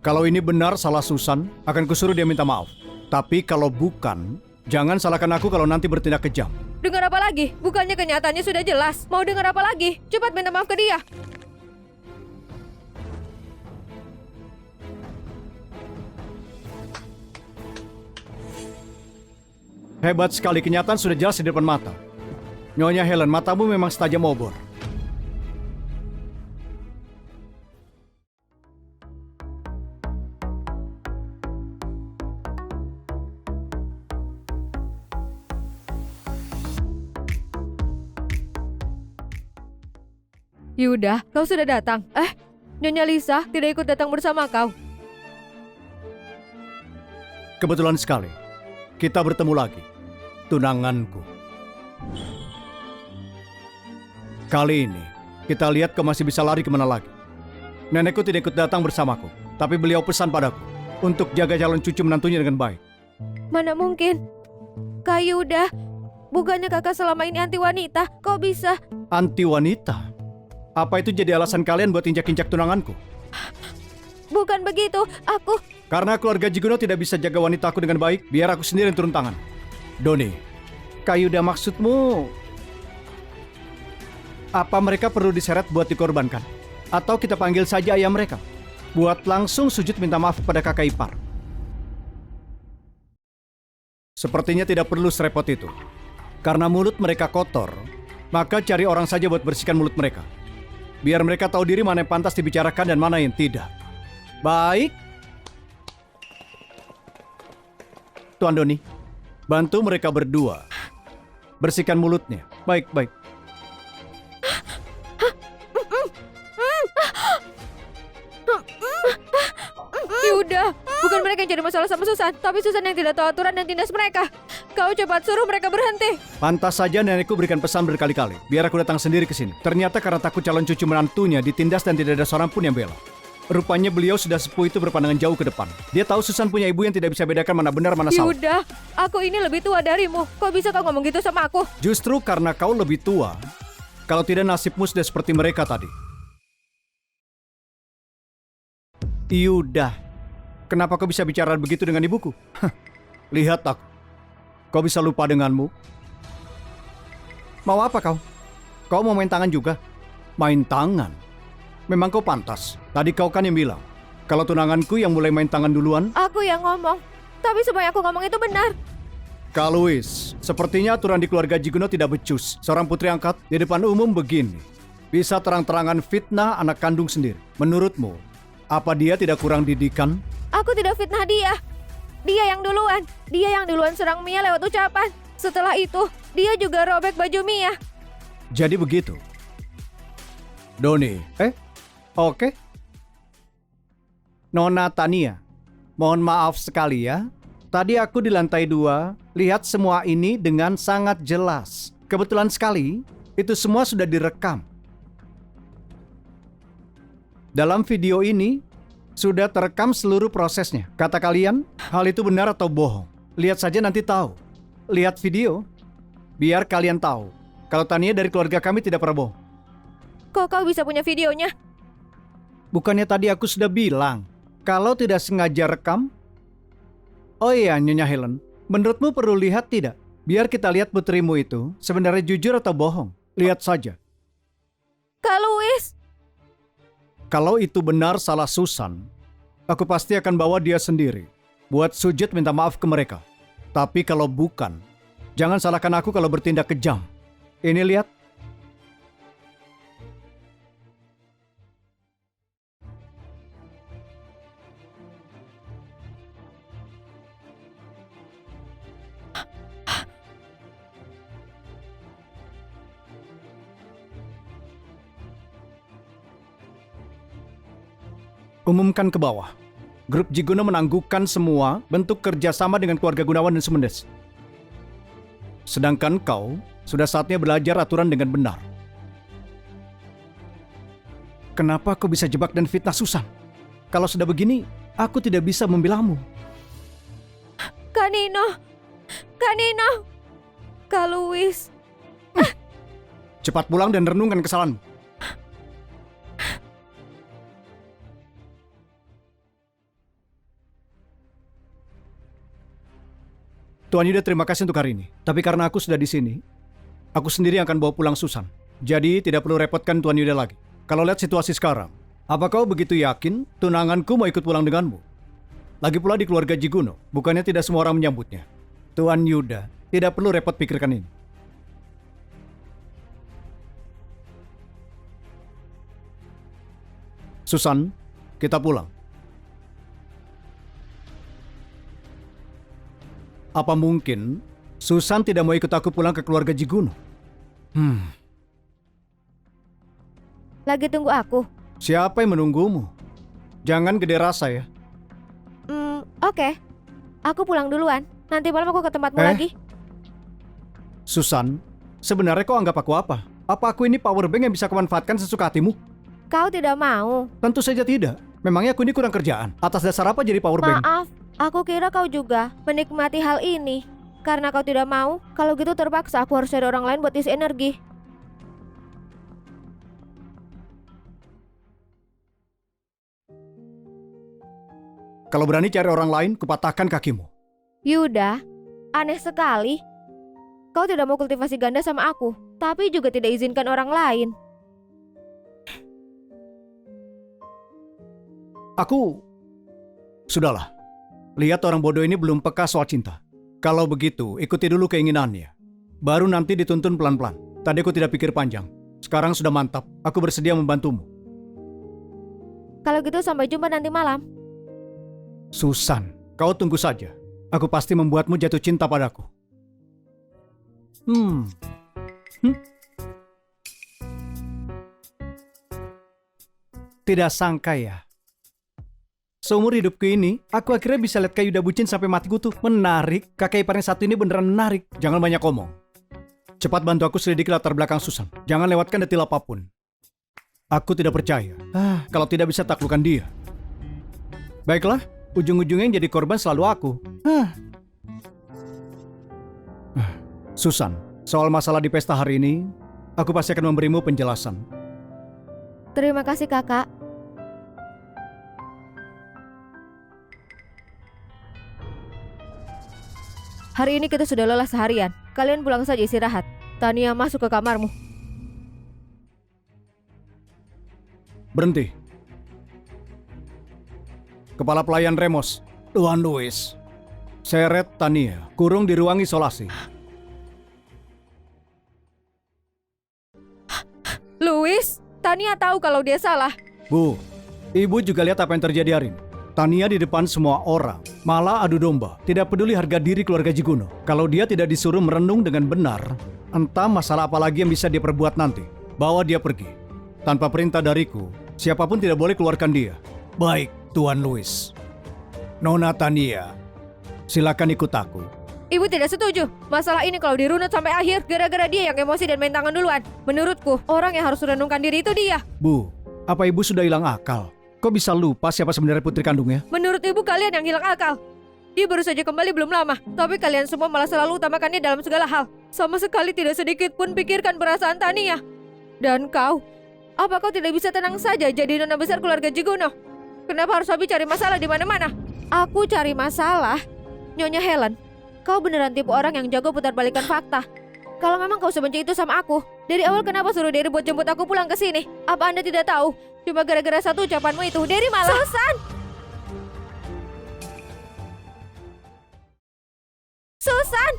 Kalau ini benar salah Susan, akan kusuruh dia minta maaf. Tapi kalau bukan, jangan salahkan aku kalau nanti bertindak kejam. Dengar apa lagi? Bukannya kenyataannya sudah jelas. Mau dengar apa lagi? Cepat minta maaf ke dia. Hebat sekali, kenyataan sudah jelas di depan mata. Nyonya Helen, matamu memang setajam obor. Yuda, kau sudah datang. Nyonya Lisa tidak ikut datang bersama kau. Kebetulan sekali, kita bertemu lagi. Tunanganku. Kali ini, kita lihat kau masih bisa lari kemana lagi. Nenekku tidak ikut datang bersamaku, tapi beliau pesan padaku untuk jaga calon cucu menantunya dengan baik. Mana mungkin? Kak Yuda, bukannya kakak selama ini anti wanita? Kok bisa? Anti wanita? Apa itu jadi alasan kalian buat injak-injak tunanganku? Bukan begitu, aku... Karena keluarga Jiguno tidak bisa jaga wanitaku dengan baik, biar aku sendiri yang turun tangan. Doni, Kak Yuda, maksudmu... Apa mereka perlu diseret buat dikorbankan? Atau kita panggil saja ayah mereka? Buat langsung sujud minta maaf kepada kakak ipar. Sepertinya tidak perlu serepot itu. Karena mulut mereka kotor, maka cari orang saja buat bersihkan mulut mereka. Biar mereka tahu diri mana yang pantas dibicarakan dan mana yang tidak. Baik. Tuan Doni, bantu mereka berdua. Bersihkan mulutnya. Baik, baik. Yuda, bukan mereka yang jadi masalah sama Susan, tapi Susan yang tidak tahu aturan dan tindas mereka. Kau cepat suruh mereka berhenti. Pantas saja nenekku berikan pesan berkali-kali, biar aku datang sendiri ke sini. Ternyata karena takut calon cucu menantunya ditindas dan tidak ada seorang pun yang bela. Rupanya beliau sudah sepuh itu berpandangan jauh ke depan. Dia tahu Susan punya ibu yang tidak bisa bedakan mana benar mana salah. Yuda, aku ini lebih tua darimu. Kok bisa kau ngomong gitu sama aku? Justru karena kau lebih tua, kalau tidak nasibmu sudah seperti mereka tadi. Yuda, kenapa kau bisa bicara begitu dengan ibuku? Lihat aku. Kau bisa lupa denganmu? Mau apa kau? Kau mau main tangan juga? Main tangan? Memang kau pantas. Tadi kau kan yang bilang, kalau tunanganku yang mulai main tangan duluan. Aku yang ngomong. Tapi semua yang aku ngomong itu benar. Kak Louis, sepertinya aturan di keluarga Jiguno tidak becus. Seorang putri angkat di depan umum begini. Bisa terang-terangan fitnah anak kandung sendiri. Menurutmu, apa dia tidak kurang didikan? Aku tidak fitnah dia. Dia yang duluan. Dia yang duluan serang Mia lewat ucapan. Setelah itu, dia juga robek baju Mia. Jadi begitu. Doni, oke. Nona Tania, mohon maaf sekali ya. Tadi aku di lantai 2, lihat semua ini dengan sangat jelas. Kebetulan sekali, itu semua sudah direkam. Dalam video ini, sudah terekam seluruh prosesnya. Kata kalian, hal itu benar atau bohong? Lihat saja nanti tahu. Lihat video, biar kalian tahu. Kalau Tania dari keluarga kami tidak pernah bohong. Kok kau bisa punya videonya? Bukannya tadi aku sudah bilang, kalau tidak sengaja rekam? Oh iya, Nyonya Helen, menurutmu perlu lihat tidak? Biar kita lihat putrimu itu sebenarnya jujur atau bohong. Lihat saja. Kak Louis! Kalau itu benar salah Susan, aku pasti akan bawa dia sendiri buat sujud minta maaf ke mereka. Tapi kalau bukan, jangan salahkan aku kalau bertindak kejam. Ini lihat. Umumkan ke bawah. Grup Jiguno menangguhkan semua bentuk kerjasama dengan keluarga Gunawan dan Sumendes. Sedangkan kau sudah saatnya belajar aturan dengan benar. Kenapa kau bisa jebak dan fitnah Susan? Kalau sudah begini, aku tidak bisa membelahmu. Kak Nino! Kak Nino! Kak Louis! Cepat pulang dan renungkan kesalahanmu. Tuan Yuda terima kasih untuk hari ini. Tapi karena aku sudah di sini, aku sendiri yang akan bawa pulang Susan. Jadi tidak perlu repotkan Tuan Yuda lagi. Kalau lihat situasi sekarang, apa kau begitu yakin tunanganku mau ikut pulang denganmu? Lagi pula di keluarga Jiguno, bukannya tidak semua orang menyambutnya. Tuan Yuda, tidak perlu repot pikirkan ini. Susan, kita pulang. Apa mungkin Susan tidak mau ikut aku pulang ke keluarga Jiguno? Lagi tunggu aku. Siapa yang menunggumu? Jangan gede rasa ya. Oke. Aku pulang duluan. Nanti malam aku ke tempatmu lagi. Susan, sebenarnya kau anggap aku apa? Apa aku ini power bank yang bisa kau manfaatkan sesuka hatimu? Kau tidak mau. Tentu saja tidak. Memangnya aku ini kurang kerjaan? Atas dasar apa jadi power bank? Maaf, aku kira kau juga menikmati hal ini. Karena kau tidak mau, kalau gitu terpaksa aku harus cari orang lain buat isi energi. Kalau berani cari orang lain, kupatahkan kakimu. Yuda, aneh sekali. Kau tidak mau kultivasi ganda sama aku, tapi juga tidak izinkan orang lain. Sudahlah. Lihat orang bodoh ini belum peka soal cinta. Kalau begitu, ikuti dulu keinginannya. Baru nanti dituntun pelan-pelan. Tadi aku tidak pikir panjang. Sekarang sudah mantap. Aku bersedia membantumu. Kalau gitu sampai jumpa nanti malam. Susan, kau tunggu saja. Aku pasti membuatmu jatuh cinta padaku. Tidak sangka ya. Seumur hidupku ini, aku akhirnya bisa lihat Kak Yuda bucin sampai mati kutu. Menarik, kakak iparnya satu ini beneran menarik. Jangan banyak omong. Cepat bantu aku selidiki latar belakang Susan. Jangan lewatkan detil apapun. Aku tidak percaya. Kalau tidak bisa taklukkan dia. Baiklah, ujung-ujungnya yang jadi korban selalu aku. Susan, soal masalah di pesta hari ini, aku pasti akan memberimu penjelasan. Terima kasih kakak. Hari ini kita sudah lelah seharian. Kalian pulang saja istirahat. Tania, masuk ke kamarmu. Berhenti. Kepala pelayan Remos, Tuan Louis. Seret Tania, kurung di ruang isolasi. Louis, Tania tahu kalau dia salah. Bu, ibu juga lihat apa yang terjadi hari ini. Tania di depan semua orang, malah adu domba. Tidak peduli harga diri keluarga Jiguno. Kalau dia tidak disuruh merenung dengan benar, entah masalah apa lagi yang bisa dia perbuat nanti. Bawa dia pergi. Tanpa perintah dariku, siapapun tidak boleh keluarkan dia. Baik, Tuan Louis. Nona Tania, silakan ikut aku. Ibu tidak setuju. Masalah ini kalau dirunut sampai akhir, gara-gara dia yang emosi dan main tangan duluan. Menurutku, orang yang harus renungkan diri itu dia. Bu, apa ibu sudah hilang akal? Kok bisa lupa siapa sebenarnya putri kandungnya? Menurut ibu, kalian yang hilang akal. Dia baru saja kembali belum lama, tapi kalian semua malah selalu utamakannya dalam segala hal. Sama sekali tidak sedikit pun pikirkan perasaan Tania. Dan kau, apa kau tidak bisa tenang saja jadi nona besar keluarga Jiguno? Kenapa harus hobi cari masalah di mana-mana? Aku cari masalah? Nyonya Helen, kau beneran tipe orang yang jago putar balikan fakta. Kalau memang kau sebenci itu sama aku, dari awal kenapa suruh Derry buat jemput aku pulang ke sini? Apa Anda tidak tahu? Cuma gara-gara satu ucapanmu itu, Derry malah... Susan!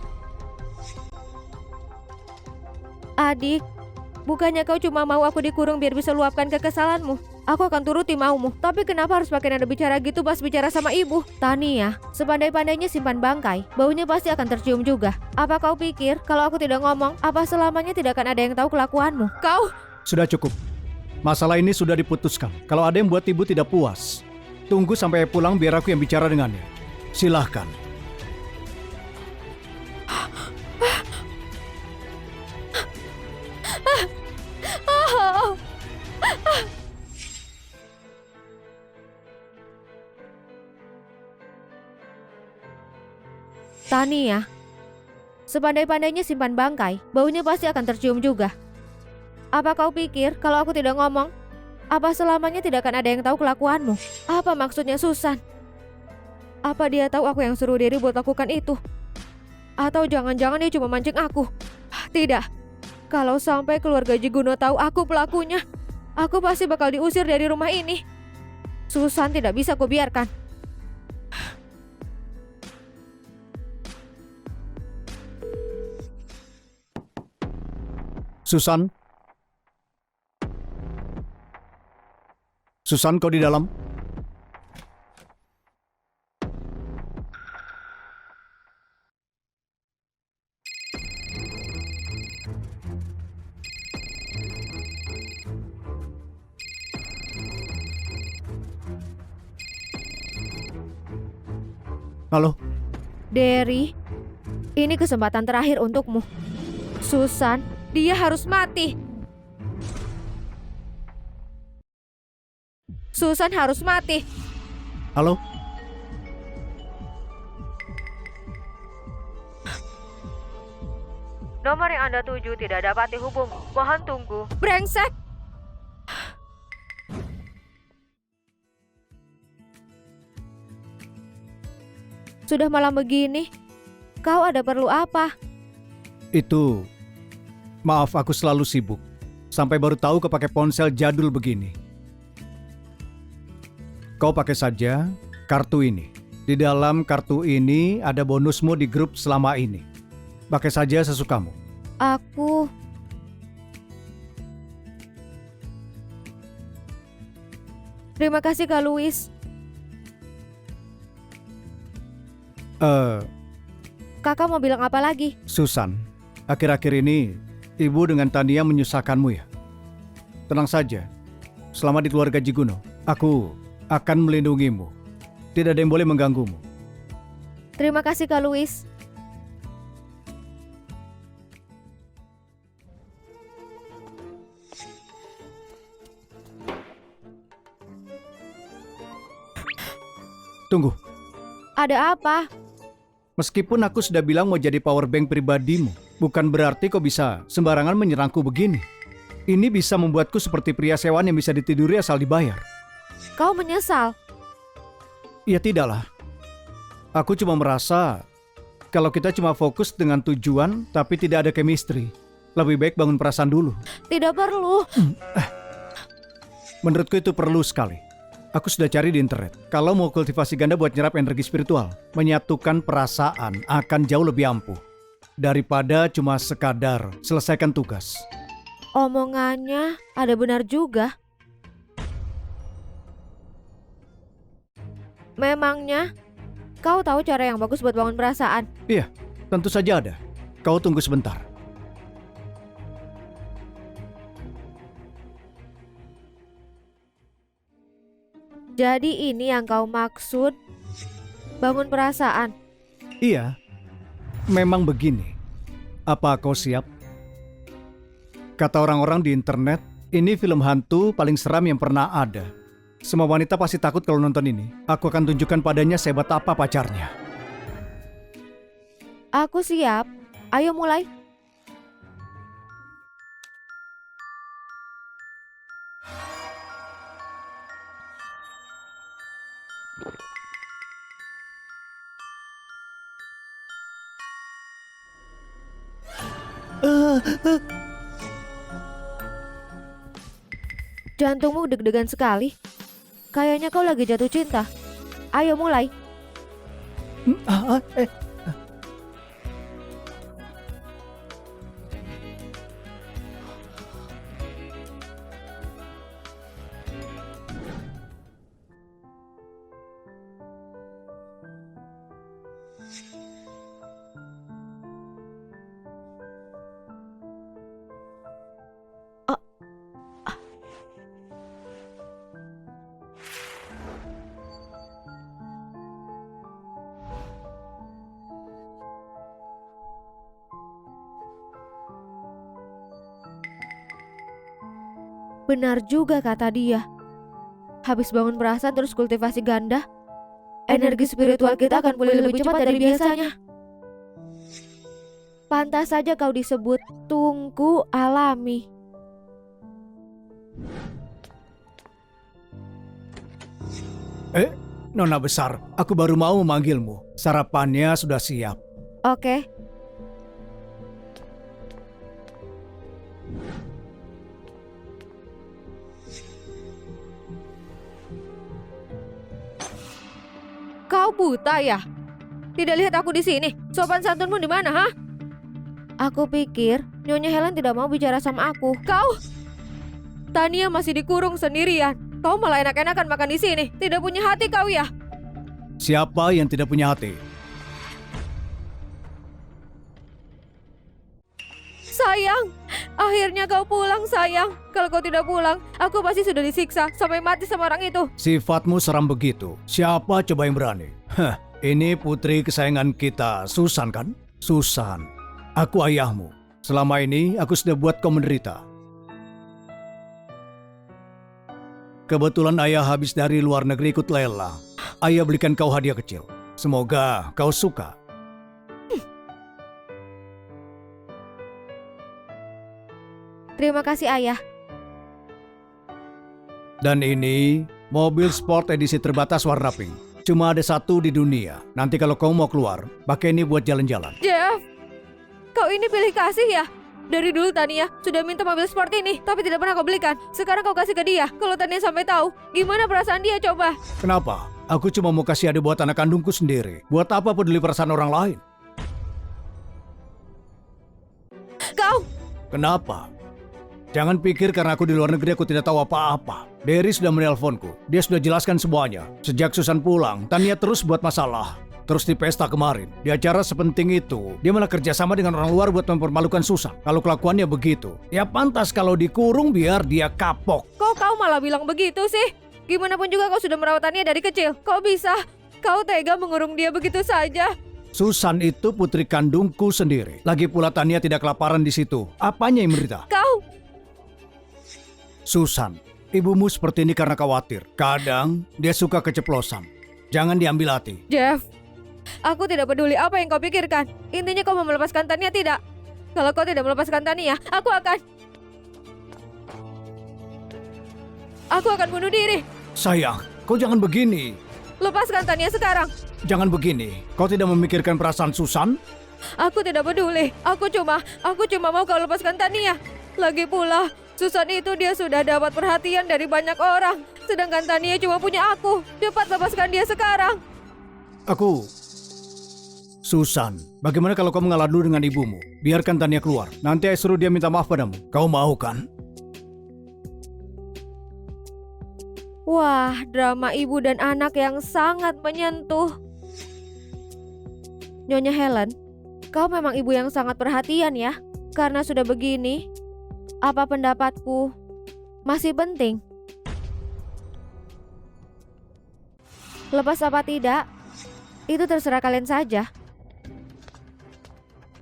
Adik, bukannya kau cuma mau aku dikurung biar bisa luapkan kekesalanmu? Aku akan turuti maumu. Tapi kenapa harus pakai nada bicara gitu pas bicara sama ibu? Tania, sepandai-pandainya simpan bangkai, baunya pasti akan tercium juga. Apa kau pikir kalau aku tidak ngomong, apa selamanya tidak akan ada yang tahu kelakuanmu? Kau... Sudah cukup. Masalah ini sudah diputuskan. Kalau ada yang buat ibu tidak puas, tunggu sampai pulang biar aku yang bicara dengannya. Silahkan. Tania, sepandai-pandainya simpan bangkai, baunya pasti akan tercium juga. Apa kau pikir kalau aku tidak ngomong, apa selamanya tidak akan ada yang tahu kelakuanmu? Apa maksudnya Susan? Apa dia tahu aku yang suruh Derry buat lakukan itu? Atau jangan-jangan dia cuma mancing aku? Tidak. Kalau sampai keluarga Jiguno tahu aku pelakunya, aku pasti bakal diusir dari rumah ini. Susan tidak bisa kubiarkan. Susan? Susan, kau di dalam? Halo? Derry, ini kesempatan terakhir untukmu. Susan, dia harus mati. Susan harus mati. Halo? Nomor yang Anda tuju tidak dapat dihubung. Mohon tunggu. Brengsek! Sudah malam begini. Kau ada perlu apa? Itu... Maaf, aku selalu sibuk. Sampai baru tahu kau pakai ponsel jadul begini. Kau pakai saja kartu ini. Di dalam kartu ini ada bonusmu di grup selama ini. Pakai saja sesukamu. Aku... Terima kasih Kak Louis. Kakak mau bilang apa lagi? Susan, akhir-akhir ini ibu dengan Tania menyusahkanmu ya? Tenang saja, selama di keluarga Jiguno, aku akan melindungimu. Tidak ada yang boleh mengganggumu. Terima kasih Kak Louis. Tunggu, Ada apa? meskipun aku sudah bilang mau jadi power bank pribadimu, bukan berarti kau bisa sembarangan menyerangku begini. Ini bisa membuatku seperti pria sewaan yang bisa ditiduri asal dibayar. Kau menyesal? Ya tidaklah. Aku cuma merasa kalau kita cuma fokus dengan tujuan tapi tidak ada chemistry, lebih baik bangun perasaan dulu. Tidak perlu. Menurutku itu perlu sekali. Aku sudah cari di internet. Kalau mau kultivasi ganda buat nyerap energi spiritual, menyatukan perasaan akan jauh lebih ampuh daripada cuma sekadar selesaikan tugas. Omongannya ada benar juga. Memangnya kau tahu cara yang bagus buat bangun perasaan? Iya, tentu saja ada. Kau tunggu sebentar. Jadi ini yang kau maksud bangun perasaan? Iya, memang begini. Apa kau siap? Kata orang-orang di internet, ini film hantu paling seram yang pernah ada. Semua wanita pasti takut kalau nonton ini. Aku akan tunjukkan padanya sehebat apa pacarnya. Aku siap. Ayo mulai. Jantungmu deg-degan sekali. Kayaknya kau lagi jatuh cinta. Ayo mulai. Benar juga kata dia. Habis bangun perasaan terus kultivasi ganda, energi spiritual kita akan pulih lebih cepat dari biasanya. Pantas saja kau disebut tungku alami. Nona besar, aku baru mau memanggilmu. Sarapannya sudah siap. Oke, Kau buta ya? Tidak lihat aku di sini? Sopan santunmu di mana, ha? Aku pikir Nyonya Helen tidak mau bicara sama aku. Kau? Tania masih dikurung sendirian. Kau malah enak-enakan makan di sini. Tidak punya hati kau ya? Siapa yang tidak punya hati? Sayang, akhirnya kau pulang sayang. Kalau kau tidak pulang, aku pasti sudah disiksa sampai mati sama orang itu. Sifatmu seram begitu. Siapa coba yang berani? Hah, ini putri kesayangan kita, Susan kan? Susan, aku ayahmu. Selama ini aku sudah buat kau menderita. Kebetulan ayah habis dari luar negeri ikut lelang. Ayah belikan kau hadiah kecil. Semoga kau suka. Terima kasih ayah. Dan ini mobil sport edisi terbatas warna pink. Cuma ada satu di dunia. Nanti kalau kau mau keluar, pakai ini buat jalan-jalan. Jeff, kau ini pilih kasih ya? Dari dulu Tania sudah minta mobil sport ini, tapi tidak pernah kau belikan. Sekarang kau kasih ke dia. Kalau Tania sampai tahu, gimana perasaan dia coba? Kenapa? Aku cuma mau kasih hadiah buat anak kandungku sendiri. Buat apa peduli perasaan orang lain? Kau! Kenapa? Jangan pikir karena aku di luar negeri aku tidak tahu apa-apa. Derry sudah menelponku. Dia sudah jelaskan semuanya. Sejak Susan pulang, Tania terus buat masalah. Terus di pesta kemarin, di acara sepenting itu, dia malah kerjasama dengan orang luar buat mempermalukan Susan. Kalau kelakuannya begitu, ya pantas kalau dikurung biar dia kapok. Kok kau malah bilang begitu sih? Gimana pun juga kau sudah merawat Tania dari kecil. Kau bisa? Kau tega mengurung dia begitu saja? Susan itu putri kandungku sendiri. Lagi pula Tania tidak kelaparan di situ. Apanya yang menderita? Kau! Susan, ibumu seperti ini karena khawatir. Kadang dia suka keceplosan. Jangan diambil hati. Jeff, aku tidak peduli apa yang kau pikirkan. Intinya kau mau melepaskan Tania tidak? Kalau kau tidak melepaskan Tania, aku akan bunuh diri. Sayang, kau jangan begini. Lepaskan Tania sekarang. Jangan begini. Kau tidak memikirkan perasaan Susan? Aku tidak peduli. Aku cuma mau kau lepaskan Tania. Lagi pula, Susan itu dia sudah dapat perhatian dari banyak orang. Sedangkan Tania cuma punya aku. Cepat lepaskan dia sekarang. Susan, bagaimana kalau kau mengalah dulu dengan ibumu? Biarkan Tania keluar. Nanti saya suruh dia minta maaf padamu. Kau mau kan? Wah, drama ibu dan anak yang sangat menyentuh. Nyonya Helen, kau memang ibu yang sangat perhatian ya. Karena sudah begini, apa pendapatku masih penting? Lepas apa tidak, itu terserah kalian saja.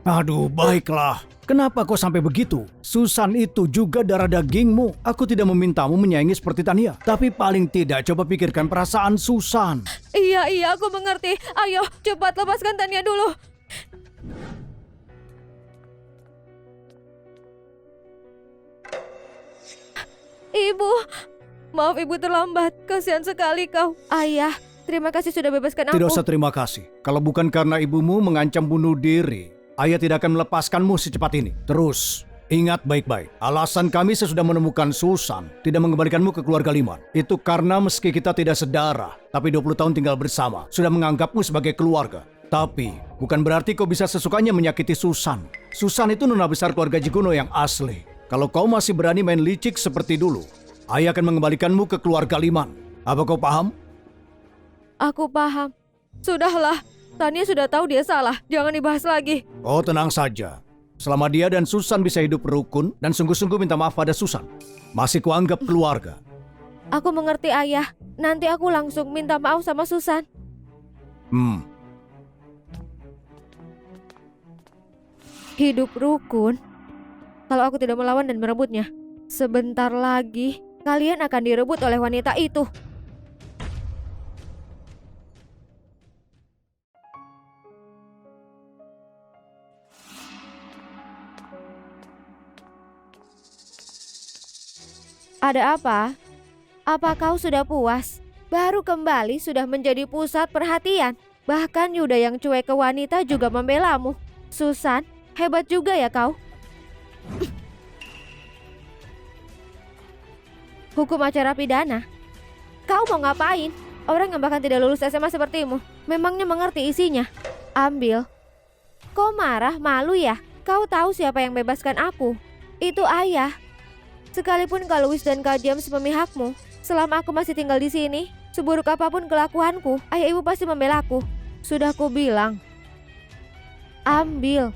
Aduh, baiklah. Kenapa kau sampai begitu? Susan itu juga darah dagingmu. Aku tidak memintamu menyayangi seperti Tania. Tapi paling tidak coba pikirkan perasaan Susan. Iya, aku mengerti. Ayo, cepat lepaskan Tania dulu. Ibu, maaf ibu terlambat. Kasihan sekali kau. Ayah, terima kasih sudah bebaskan aku. Tidak usah terima kasih. Kalau bukan karena ibumu mengancam bunuh diri, ayah tidak akan melepaskanmu secepat ini. Terus, ingat baik-baik. Alasan kami sesudah menemukan Susan tidak mengembalikanmu ke keluarga Liman. Itu karena meski kita tidak sedarah, tapi 20 tahun tinggal bersama, sudah menganggapmu sebagai keluarga. Tapi, bukan berarti kau bisa sesukanya menyakiti Susan. Susan itu nona besar keluarga Jiguno yang asli. Kalau kau masih berani main licik seperti dulu, ayah akan mengembalikanmu ke keluarga Liman. Apa kau paham? Aku paham. Sudahlah, Tania sudah tahu dia salah. Jangan dibahas lagi. Oh, tenang saja. Selama dia dan Susan bisa hidup rukun dan sungguh-sungguh minta maaf pada Susan, masih kuanggap keluarga. Aku mengerti ayah. Nanti aku langsung minta maaf sama Susan. Hidup rukun. Kalau aku tidak melawan dan merebutnya, sebentar lagi kalian akan direbut oleh wanita itu. Ada apa? Apa kau sudah puas? Baru kembali sudah menjadi pusat perhatian. Bahkan Yuda yang cuek ke wanita juga membelamu. Susan, hebat juga ya kau. Hukum acara pidana. Kau mau ngapain? Orang yang bahkan tidak lulus SMA sepertimu. Memangnya mengerti isinya? Ambil. Kau marah, malu ya? Kau tahu siapa yang bebaskan aku? Itu ayah. Sekalipun Kak Louis dan Kak James memihakmu, selama aku masih tinggal di sini, seburuk apapun kelakuanku, ayah ibu pasti membelaku. Sudah ku bilang. Ambil.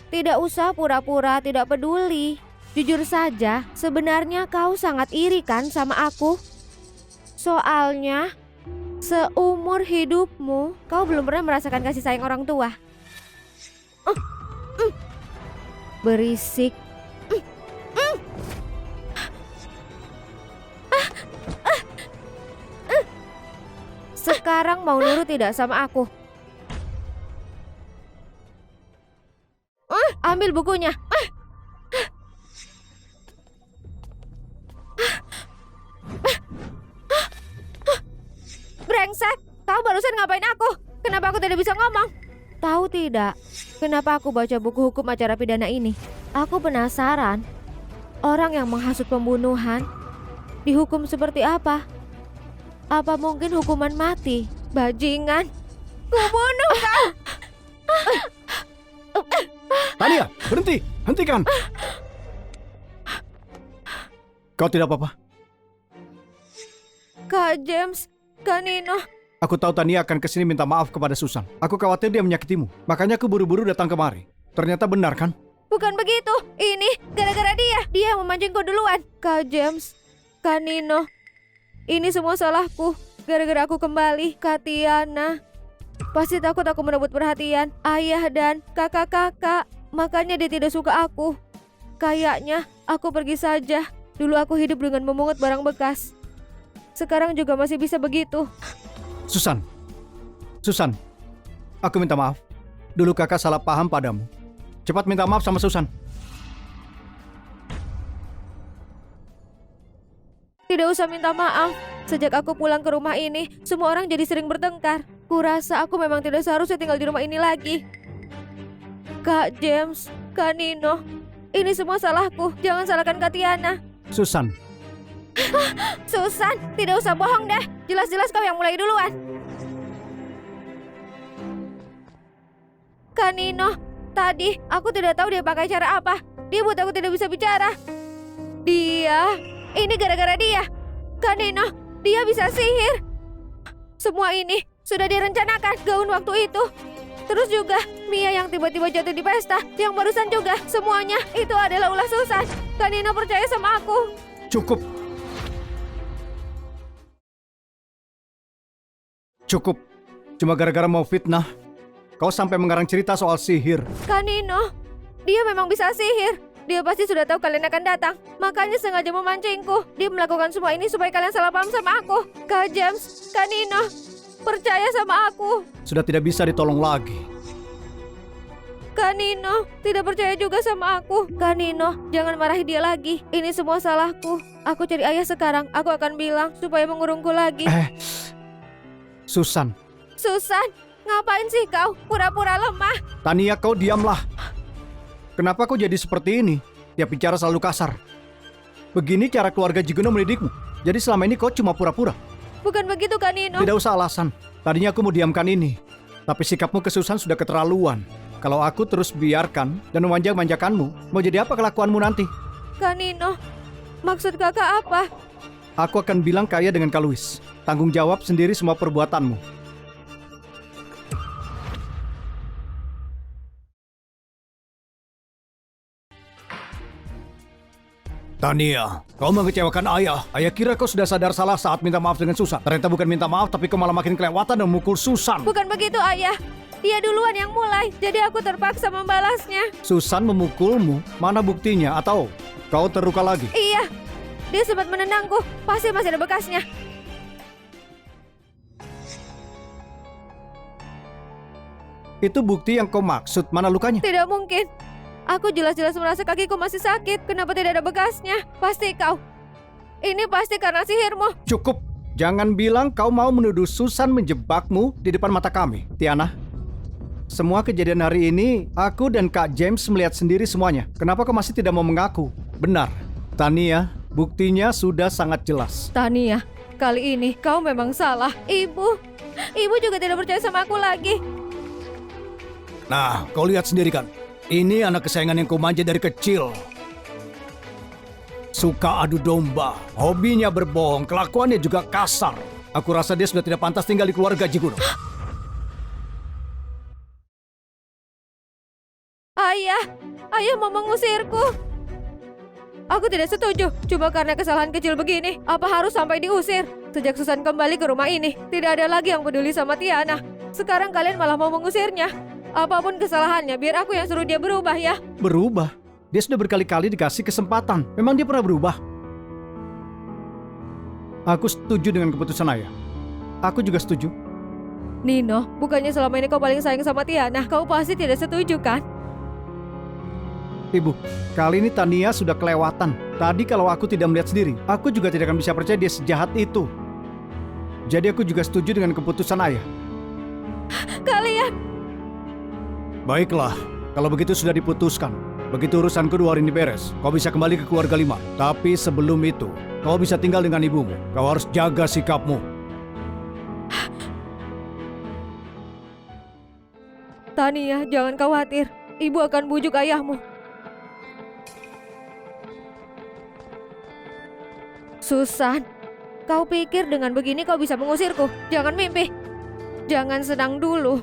Tidak usah pura-pura tidak peduli. Jujur saja, sebenarnya kau sangat iri kan sama aku? Soalnya, seumur hidupmu, kau belum pernah merasakan kasih sayang orang tua. Berisik. Sekarang mau nurut tidak sama aku? Ambil bukunya. Brengsek, kau barusan ngapain aku? Kenapa aku tidak bisa ngomong? Tahu tidak, kenapa aku baca buku hukum acara pidana ini? Aku penasaran, orang yang menghasut pembunuhan dihukum seperti apa? Apa mungkin hukuman mati? Bajingan, kubunuh kau! Tania, berhenti! Hentikan! Kau tidak apa-apa? Kak James, Kak Nino. Aku tahu Tania akan kesini minta maaf kepada Susan. Aku khawatir dia menyakitimu. Makanya aku buru-buru datang kemari. Ternyata benar kan? Bukan begitu. Ini gara-gara dia. Dia yang memancingku duluan. Kak James, Kak Nino. Ini semua salahku. Gara-gara aku kembali. Kak Tiana pasti takut aku merebut perhatian ayah dan kakak-kakak. Makanya dia tidak suka aku. Kayaknya aku pergi saja. Dulu aku hidup dengan memungut barang bekas. Sekarang juga masih bisa begitu. Susan, aku minta maaf. Dulu kakak salah paham padamu. Cepat minta maaf sama Susan. Tidak usah minta maaf. Sejak aku pulang ke rumah ini, semua orang jadi sering bertengkar. Kurasa aku memang tidak seharusnya tinggal di rumah ini lagi. Kak James, Kak Nino, ini semua salahku. Jangan salahkan Kak Tiana. Susan, Susan, tidak usah bohong deh. Jelas-jelas kau yang mulai duluan. Kak Nino, tadi aku tidak tahu dia pakai cara apa. Dia buat aku tidak bisa bicara. Ini gara-gara dia. Kak Nino, dia bisa sihir. Semua ini sudah direncanakan gaun waktu itu. Terus juga Mia yang tiba-tiba jatuh di pesta. Yang barusan juga semuanya itu adalah ulah Susan. Kak Nino percaya sama aku. cukup. Cukup. Cuma gara-gara mau fitnah, kau sampai mengarang cerita soal sihir. Kak Nino, dia memang bisa sihir. Dia pasti sudah tahu kalian akan datang. Makanya sengaja memancingku. Dia melakukan semua ini supaya kalian salah paham sama aku. Kak James, Kak Nino, percaya sama aku. Sudah tidak bisa ditolong lagi. Kak Nino, tidak percaya juga sama aku. Kak Nino, jangan marahi dia lagi. Ini semua salahku. Aku cari ayah sekarang. Aku akan bilang supaya mengurungku lagi. Susan. Susan, ngapain sih kau? Pura-pura lemah. Tania, kau diamlah. Kenapa kau jadi seperti ini? Tiap bicara selalu kasar. Begini cara keluarga Jiguno mendidikmu. Jadi selama ini kau cuma pura-pura. Bukan begitu Kak Nino. Tidak usah alasan. Tadinya aku mau diamkan ini. Tapi sikapmu ke Susan sudah keterlaluan. Kalau aku terus biarkan dan memanjang-manjakanmu, mau jadi apa kelakuanmu nanti? Kak Nino, maksud kakak apa? Aku akan bilang kaya dengan Kak Louis. Tanggung jawab sendiri semua perbuatanmu. Tania, kau mengecewakan ayah. Ayah kira kau sudah sadar salah saat minta maaf dengan Susan. Ternyata bukan minta maaf, tapi kau malah makin kelewatan dan memukul Susan. Bukan begitu ayah. Dia duluan yang mulai, jadi aku terpaksa membalasnya. Susan memukulmu? Mana buktinya? Atau kau terluka lagi? Iya, dia sempat menendangku. Pasti masih ada bekasnya. Itu bukti yang kau maksud. Mana lukanya? Tidak mungkin. Aku jelas-jelas merasa kakiku masih sakit. Kenapa tidak ada bekasnya? Pasti kau. Ini pasti karena sihirmu. Cukup. Jangan bilang kau mau menuduh Susan menjebakmu di depan mata kami. Tiana, semua kejadian hari ini, aku dan Kak James melihat sendiri semuanya. Kenapa kau masih tidak mau mengaku? Benar. Tania, buktinya sudah sangat jelas. Tania, kali ini kau memang salah. Ibu, Ibu juga tidak percaya sama aku lagi. Nah, kau lihat sendiri kan. Ini anak kesayangan yang kau manja dari kecil. Suka adu domba, hobinya berbohong, kelakuannya juga kasar. Aku rasa dia sudah tidak pantas tinggal di keluarga Jiguno. Ayah mau mengusirku. Aku tidak setuju, cuma karena kesalahan kecil begini. Apa harus sampai diusir? Sejak Susan kembali ke rumah ini, tidak ada lagi yang peduli sama Tiana. Sekarang kalian malah mau mengusirnya. Apapun kesalahannya, biar aku yang suruh dia berubah ya. Berubah? Dia sudah berkali-kali dikasih kesempatan. Memang dia pernah berubah? Aku setuju dengan keputusan ayah. Aku juga setuju. Nino, bukannya selama ini kau paling sayang sama Tiana? Kau pasti tidak setuju kan? Ibu, kali ini Tania sudah kelewatan. Tadi kalau aku tidak melihat sendiri, aku juga tidak akan bisa percaya dia sejahat itu. Jadi aku juga setuju dengan keputusan ayah. Kalian... Baiklah, kalau begitu sudah diputuskan. Begitu urusan kedua hari ini beres, kau bisa kembali ke keluarga Lima. Tapi sebelum itu, kau bisa tinggal dengan ibumu. Kau harus jaga sikapmu. Tania, jangan khawatir. Ibu akan bujuk ayahmu. Susan, kau pikir dengan begini kau bisa mengusirku? Jangan mimpi. Jangan senang dulu.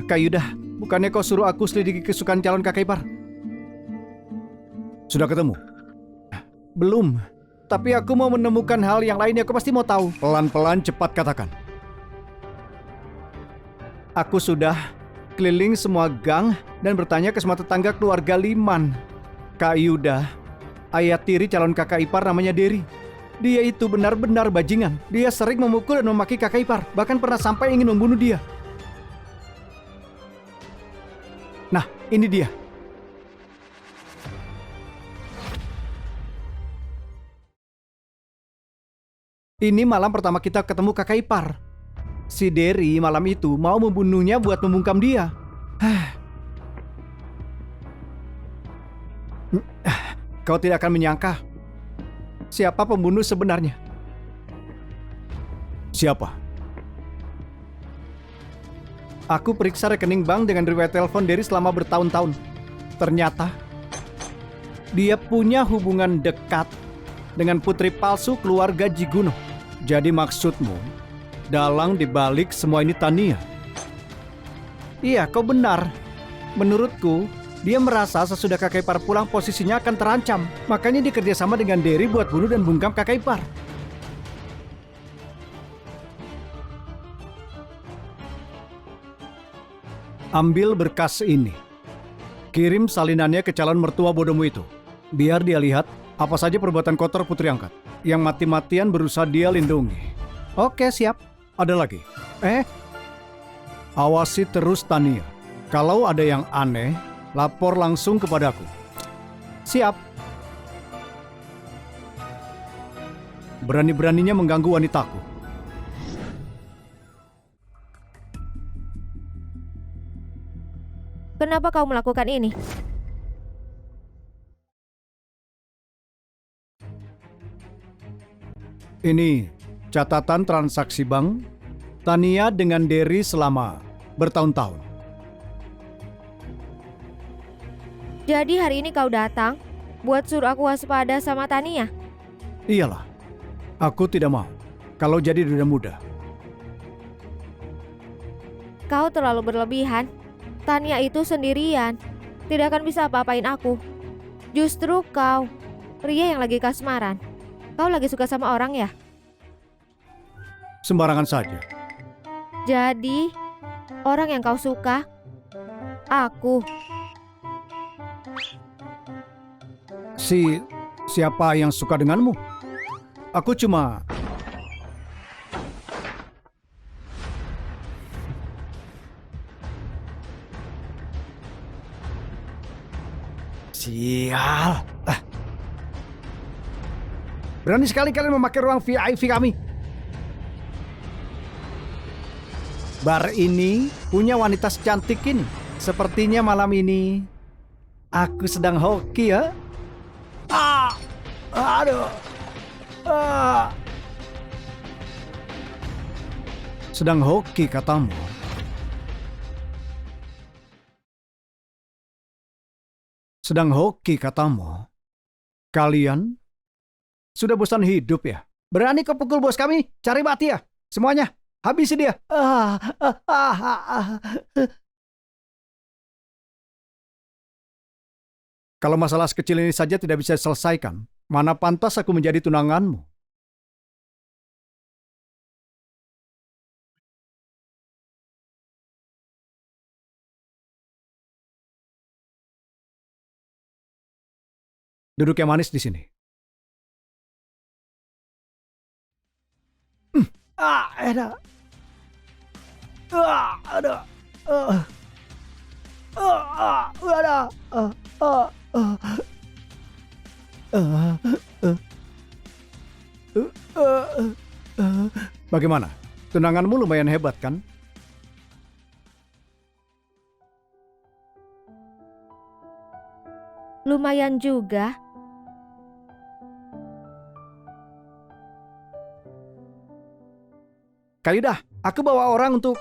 Kak Yuda, bukannya kau suruh aku selidiki kesukaan calon kakak ipar? Sudah ketemu? Belum. Tapi aku mau menemukan hal yang lainnya, aku pasti mau tahu. Pelan-pelan cepat katakan. Aku sudah keliling semua gang dan bertanya ke semua tetangga keluarga Liman. Kak Yuda, ayah tiri calon kakak ipar namanya Derry. Dia itu benar-benar bajingan. Dia sering memukul dan memaki kakak ipar. Bahkan pernah sampai ingin membunuh dia. Nah, ini dia. Ini malam pertama kita ketemu kakak ipar. Si Derry malam itu mau membunuhnya buat membungkam dia. Kau tidak akan menyangka siapa pembunuh sebenarnya. Siapa? Aku periksa rekening bank dengan riwayat telepon Derry selama bertahun-tahun. Ternyata dia punya hubungan dekat dengan putri palsu keluarga Jiguno. Jadi maksudmu, dalang dibalik semua ini Tania? Iya, kau benar. Menurutku, dia merasa sesudah kakak ipar pulang posisinya akan terancam. Makanya dia kerjasama dengan Derry buat bunuh dan bungkam kakak ipar. Ambil berkas ini. Kirim salinannya ke calon mertua bodohmu itu. Biar dia lihat apa saja perbuatan kotor putri angkat yang mati-matian berusaha dia lindungi. Oke, siap. Ada lagi. Awasi terus Tania. Kalau ada yang aneh, lapor langsung kepadaku. Siap. Berani-beraninya mengganggu wanitaku. Kenapa kau melakukan ini? Ini catatan transaksi bank Tania dengan Derry selama bertahun-tahun. Jadi hari ini kau datang buat suruh aku waspada sama Tania? Iyalah, aku tidak mau kalau jadi duda muda. Kau terlalu berlebihan. Tania itu sendirian, tidak akan bisa apa-apain aku. Justru kau, pria yang lagi kasmaran. Kau lagi suka sama orang ya? Sembarangan saja. Jadi, orang yang kau suka, aku. Siapa yang suka denganmu? Aku cuma... Sial. Berani sekali kalian memakai ruang VIP kami. Bar ini punya wanita secantik ini. Sepertinya malam ini aku sedang hoki ya. Ah, aduh. Ah. Sedang hoki katamu. Sedang hoki katamu. Kalian sudah bosan hidup ya? Berani kau pukul bos kami? Cari mati ya? Semuanya, habisi dia. Kalau masalah sekecil ini saja tidak bisa diselesaikan, mana pantas aku menjadi tunanganmu? Duduk yang manis di sini. Enak. Ada. Ada. Bagaimana? Tunanganmu lumayan hebat kan? Lumayan juga. Kayudah, aku bawa orang untuk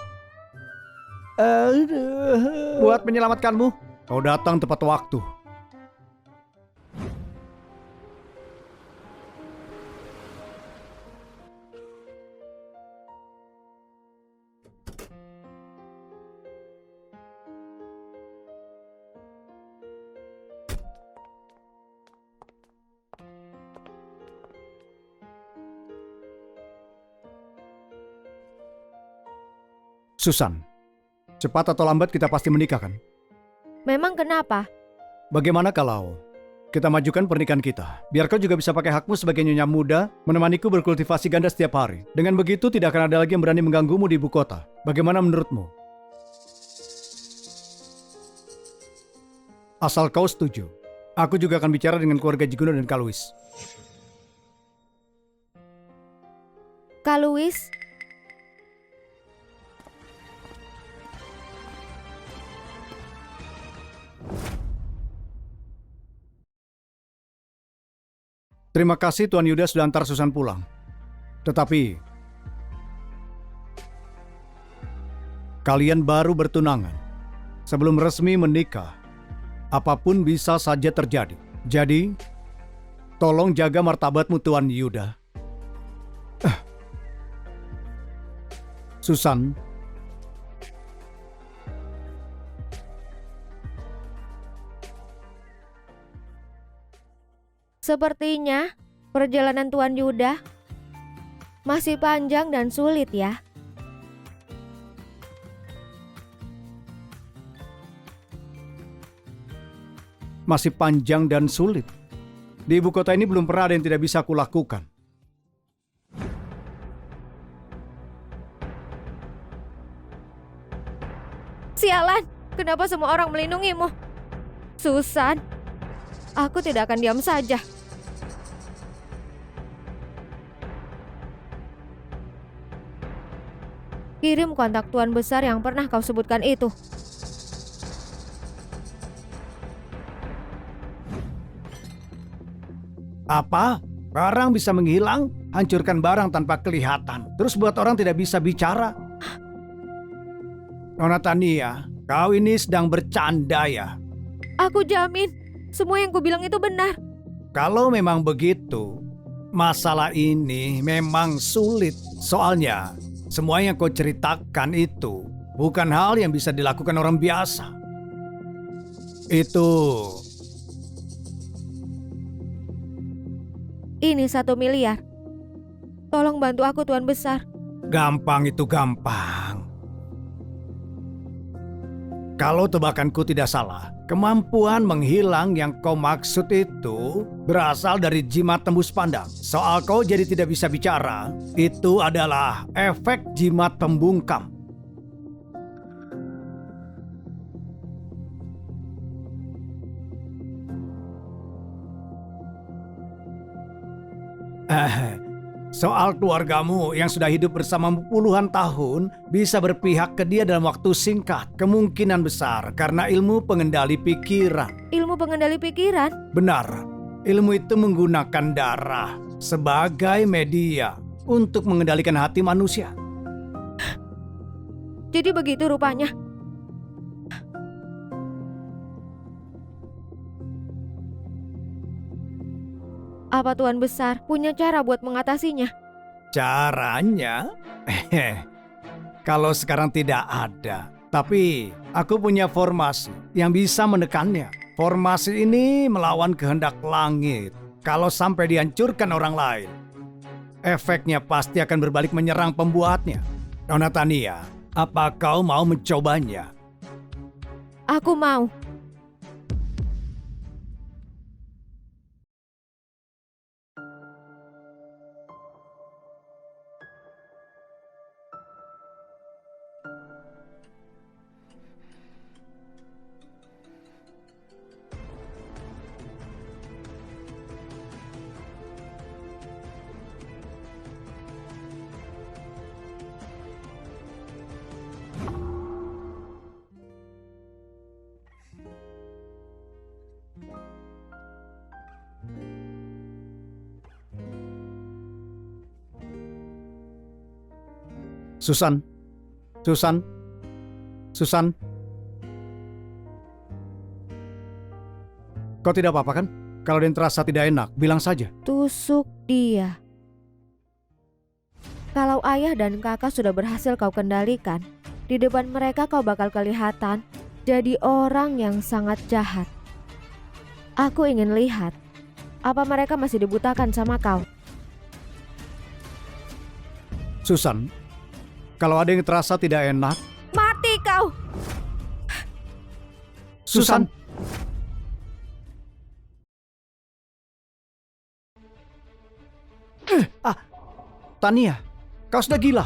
buat menyelamatkanmu. Kau datang tepat waktu. Susan, cepat atau lambat kita pasti menikah kan? Memang kenapa? Bagaimana kalau kita majukan pernikahan kita? Biar kau juga bisa pakai hakmu sebagai nyonya muda, menemaniku berkultivasi ganda setiap hari. Dengan begitu tidak akan ada lagi yang berani mengganggumu di ibu kota. Bagaimana menurutmu? Asal kau setuju. Aku juga akan bicara dengan keluarga Jiguno dan Kaluis. Kaluis? Terima kasih Tuan Yuda sudah antar Susan pulang. Tetapi kalian baru bertunangan. Sebelum resmi menikah, apapun bisa saja terjadi. Jadi, tolong jaga martabatmu Tuan Yuda. Susan, Sepertinya perjalanan Tuan Yuda masih panjang dan sulit ya. masih panjang dan sulit. Di ibu kota ini belum pernah ada yang tidak bisa aku lakukan. Sialan, kenapa semua orang melindungimu? Susan, aku tidak akan diam saja. Kirim kontak tuan besar yang pernah kau sebutkan itu. Apa? Barang bisa menghilang? Hancurkan barang tanpa kelihatan. Terus buat orang tidak bisa bicara? Nona Tania, kau ini sedang bercanda ya? Aku jamin, semua yang kubilang itu benar. Kalau memang begitu, masalah ini memang sulit. Soalnya, semua yang kau ceritakan itu bukan hal yang bisa dilakukan orang biasa. Ini 1 miliar. Tolong bantu aku tuan besar. Gampang itu gampang. Kalau tebakanku tidak salah, kemampuan menghilang yang kau maksud itu berasal dari jimat tembus pandang. Soal kau jadi tidak bisa bicara, itu adalah efek jimat pembungkam. Soal keluargamu yang sudah hidup bersamamu puluhan tahun bisa berpihak ke dia dalam waktu singkat. Kemungkinan besar karena ilmu pengendali pikiran. Ilmu pengendali pikiran? Benar, ilmu itu menggunakan darah sebagai media untuk mengendalikan hati manusia. Jadi begitu rupanya. Apa Tuan Besar punya cara buat mengatasinya? Caranya? Kalau sekarang tidak ada. Tapi aku punya formasi yang bisa menekannya. Formasi ini melawan kehendak langit. Kalau sampai dihancurkan orang lain, efeknya pasti akan berbalik menyerang pembuatnya. Nona Tania, apa kau mau mencobanya? Aku mau. Susan. Kau tidak apa-apa kan? Kalau dia terasa tidak enak, bilang saja. Tusuk dia. Kalau ayah dan kakak sudah berhasil kau kendalikan, di depan mereka kau bakal kelihatan jadi orang yang sangat jahat. Aku ingin lihat, apa mereka masih dibutakan sama kau? Susan, kalau ada yang terasa tidak enak... Mati kau! Susan! Tania, kau sudah gila.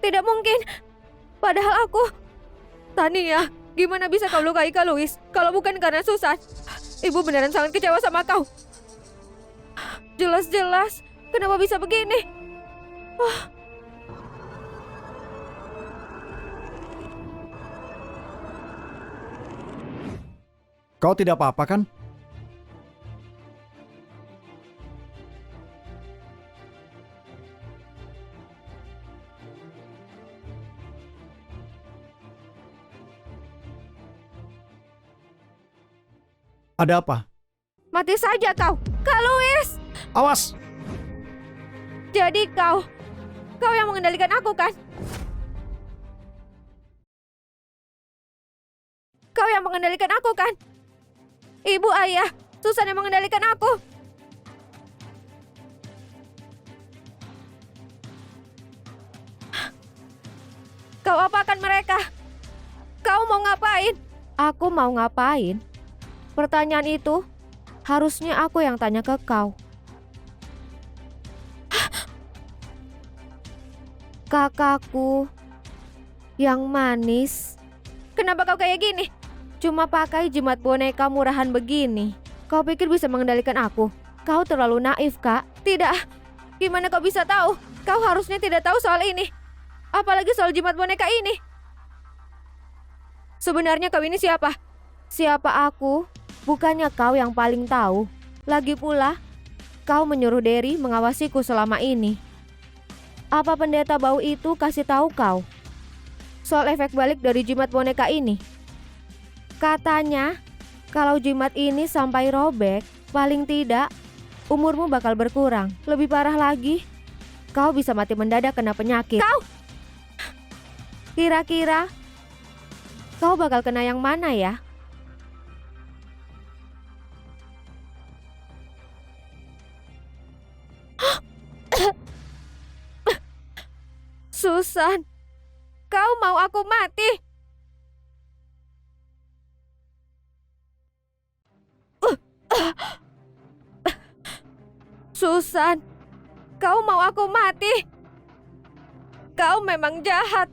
Tidak mungkin. Padahal aku... Tania, gimana bisa kau lukai Kak Louis kalau bukan karena Susan? Ibu beneran sangat kecewa sama kau. Jelas-jelas, kenapa bisa begini? Kau tidak apa-apa kan? Ada apa? Mati saja kau, Kak Louis! Awas! Jadi kau yang mengendalikan aku kan? Kau yang mengendalikan aku kan? Ibu, ayah, Susan yang mengendalikan aku. Kau apakan mereka? Kau mau ngapain? Aku mau ngapain? Pertanyaan itu harusnya aku yang tanya ke kau. Kakakku yang manis. Kenapa kau kayak gini? Cuma pakai jimat boneka murahan begini. Kau pikir bisa mengendalikan aku? Kau terlalu naif, Kak. Tidak. Gimana kau bisa tahu? Kau harusnya tidak tahu soal ini. Apalagi soal jimat boneka ini. Sebenarnya kau ini siapa? Siapa aku? Bukannya kau yang paling tahu. Lagi pula, kau menyuruh Derry mengawasiku selama ini. Apa pendeta bau itu kasih tahu kau soal efek balik dari jimat boneka ini? Katanya, kalau jimat ini sampai robek, paling tidak umurmu bakal berkurang. Lebih parah lagi, kau bisa mati mendadak kena penyakit. Kau! Kira-kira kau bakal kena yang mana ya? Susan, kau mau aku mati? Susan, kau mau aku mati? Kau memang jahat.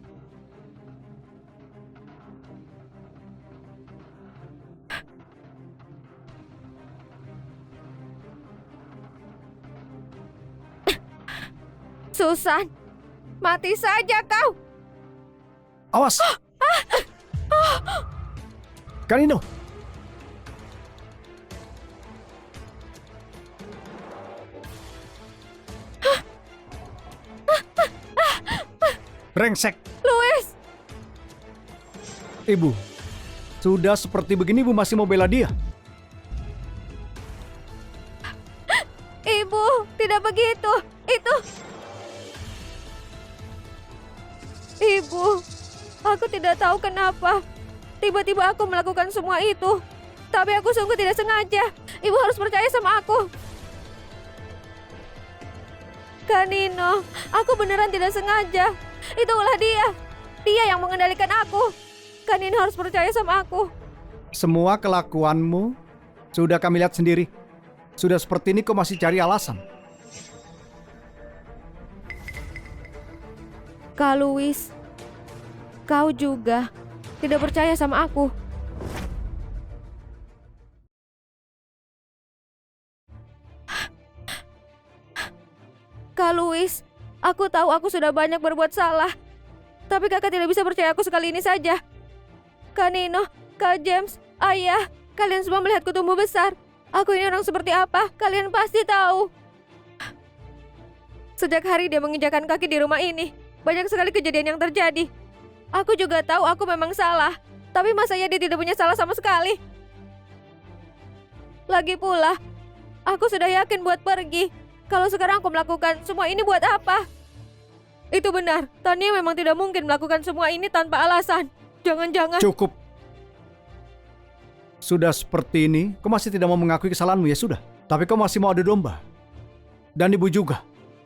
Susan, mati saja kau. Awas! Kanino! Brengsek! Louis, Ibu, sudah seperti begini ibu masih mau bela dia? Ibu, tidak begitu. Itu... Ibu, aku tidak tahu kenapa. Tiba-tiba aku melakukan semua itu. Tapi aku sungguh tidak sengaja. Ibu harus percaya sama aku. Kanino, aku beneran tidak sengaja. Itu ulah dia. Dia yang mengendalikan aku. Kanino harus percaya sama aku. Semua kelakuanmu sudah kami lihat sendiri. Sudah seperti ini kau masih cari alasan. Kak Louis, kau juga tidak percaya sama aku. Kak Louis, aku tahu aku sudah banyak berbuat salah. Tapi kakak tidak bisa percaya aku sekali ini saja. Kak Nino, Kak James, Ayah, kalian semua melihatku tumbuh besar. Aku ini orang seperti apa, kalian pasti tahu. Sejak hari dia menginjakan kaki di rumah ini, banyak sekali kejadian yang terjadi. Aku juga tahu aku memang salah. Tapi masa ya dia tidak punya salah sama sekali? Lagi pula, aku sudah yakin buat pergi. Kalau sekarang aku melakukan semua ini buat apa? Itu benar, Tania memang tidak mungkin melakukan semua ini tanpa alasan. Jangan-jangan... Cukup. Sudah seperti ini, kau masih tidak mau mengakui kesalahanmu, ya sudah. Tapi kau masih mau adu domba. Dan ibu juga.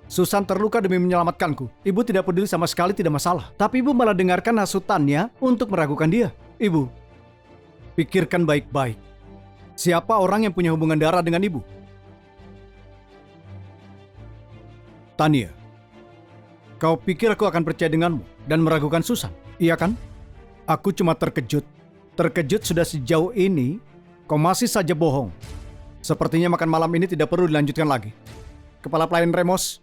Susan terluka demi menyelamatkanku. Ibu tidak peduli sama sekali, tidak masalah. Tapi ibu malah dengarkan hasutannya untuk meragukan dia. Ibu, pikirkan baik-baik. Siapa orang yang punya hubungan darah dengan ibu? Tania, kau pikir aku akan percaya denganmu dan meragukan Susan? Iya kan? Aku cuma terkejut. Terkejut sudah sejauh ini, kau masih saja bohong. Sepertinya makan malam ini tidak perlu dilanjutkan lagi. Kepala pelayan Remos.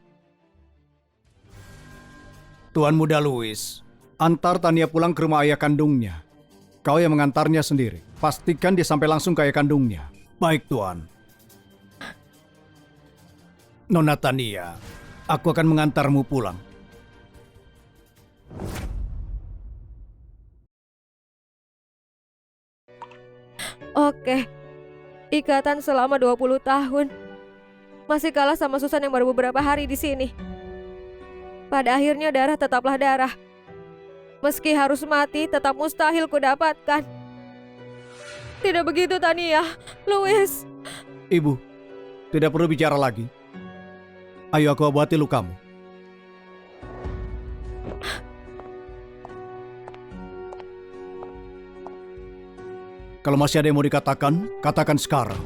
Tuan Muda Louis, antar Tania pulang ke rumah ayah kandungnya. Kau yang mengantarnya sendiri. Pastikan dia sampai langsung ke ayah kandungnya. Baik, Tuan. Nona Tania, aku akan mengantarmu pulang. Oke, ikatan selama 20 tahun. Masih kalah sama Susan yang baru beberapa hari di sini. Pada akhirnya darah tetaplah darah. Meski harus mati, tetap mustahil ku dapatkan. Tidak begitu, Tania. Louis. Ibu, tidak perlu bicara lagi. Ayo aku obati lukamu. Kalau masih ada yang mau dikatakan, katakan sekarang.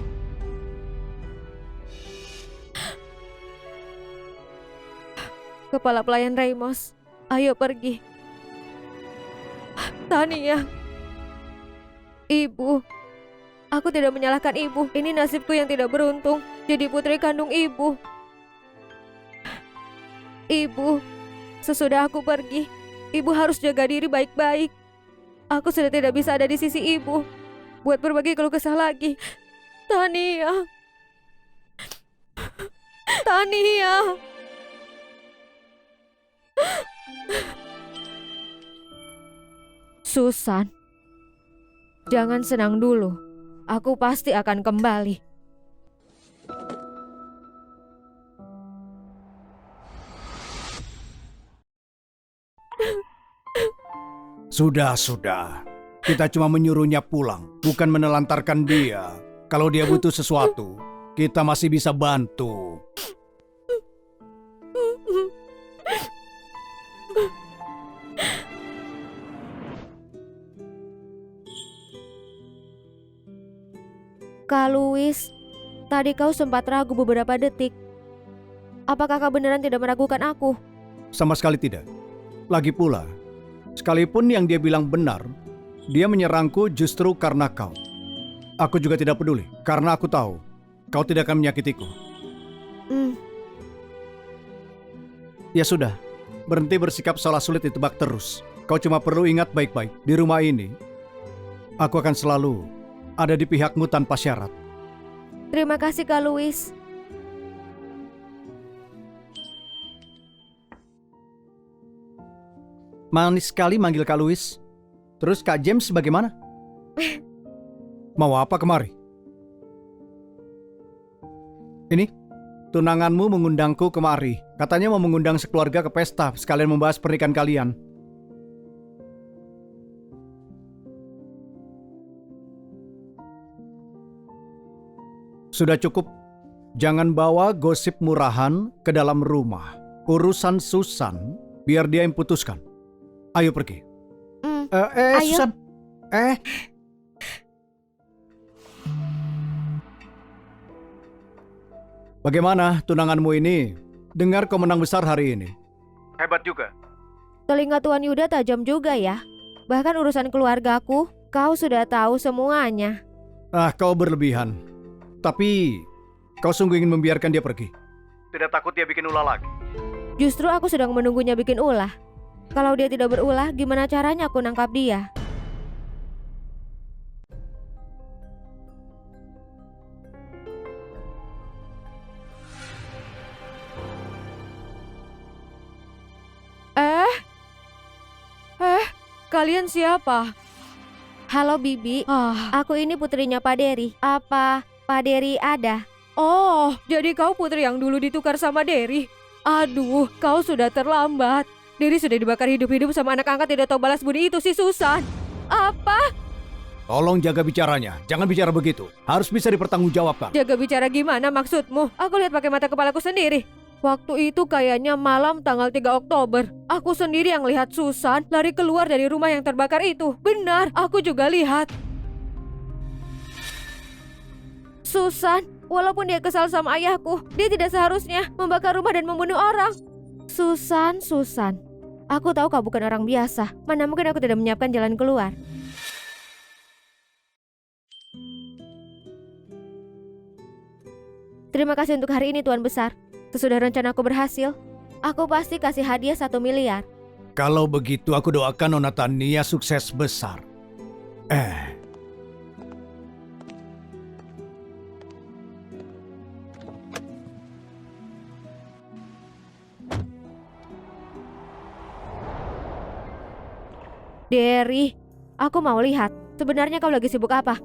Kepala pelayan Ramos, ayo pergi. Tania. Ibu. Aku tidak menyalahkan ibu. Ini nasibku yang tidak beruntung. Jadi putri kandung ibu. Ibu, sesudah aku pergi, ibu harus jaga diri baik-baik. Aku sudah tidak bisa ada di sisi ibu buat berbagi keluh kesah lagi. Tania. Tania. Susan, jangan senang dulu. Aku pasti akan kembali. Sudah. Kita cuma menyuruhnya pulang, bukan menelantarkan dia. Kalau dia butuh sesuatu, kita masih bisa bantu. Kak Louis, tadi kau sempat ragu beberapa detik. Apakah kau beneran tidak meragukan aku? Sama sekali tidak. Lagi pula, sekalipun yang dia bilang benar, dia menyerangku justru karena kau. Aku juga tidak peduli, karena aku tahu kau tidak akan menyakitiku. Ya sudah, berhenti bersikap salah sulit ditebak terus. Kau cuma perlu ingat baik-baik, di rumah ini, aku akan selalu ada di pihakmu tanpa syarat. Terima kasih Kak Louis. Manis sekali manggil Kak Louis. Terus Kak James bagaimana? Mau apa kemari? Ini, tunanganmu mengundangku kemari. Katanya mau mengundang sekeluarga ke pesta, sekalian membahas pernikahan kalian. Sudah cukup. Jangan bawa gosip murahan ke dalam rumah. Urusan Susan, biar dia yang putuskan. Ayo pergi. Ayo. Susan. Bagaimana tunanganmu ini? Dengar kau menang besar hari ini. Hebat juga. Telinga Tuan Yuda tajam juga ya. Bahkan urusan keluargaku, kau sudah tahu semuanya. Kau berlebihan. Tapi, kau sungguh ingin membiarkan dia pergi? Tidak takut dia bikin ulah lagi? Justru aku sedang menunggunya bikin ulah. Kalau dia tidak berulah, gimana caranya aku nangkap dia? Kalian siapa? Halo Bibi, aku ini putrinya Pak Dery. Apa Pak Dery ada? Oh, jadi kau putri yang dulu ditukar sama Dery? Aduh, kau sudah terlambat. Dery sudah dibakar hidup-hidup sama anak angkat tidak tahu balas budi itu si Susan. Apa? Tolong jaga bicaranya, jangan bicara begitu. Harus bisa dipertanggungjawabkan. Jaga bicara gimana maksudmu? Aku lihat pakai mata kepalaku sendiri. Waktu itu kayaknya malam tanggal 3 Oktober. Aku sendiri yang lihat Susan lari keluar dari rumah yang terbakar itu. Benar, aku juga lihat. Susan, walaupun dia kesal sama ayahku, dia tidak seharusnya membakar rumah dan membunuh orang. Susan. Aku tahu kau bukan orang biasa. Mana mungkin aku tidak menyiapkan jalan keluar. Terima kasih untuk hari ini Tuan Besar. Sesudah rencanaku berhasil, aku pasti kasih hadiah 1 miliar. Kalau begitu aku doakan Nona Tania sukses besar. Dery, aku mau lihat. Sebenarnya kau lagi sibuk apa?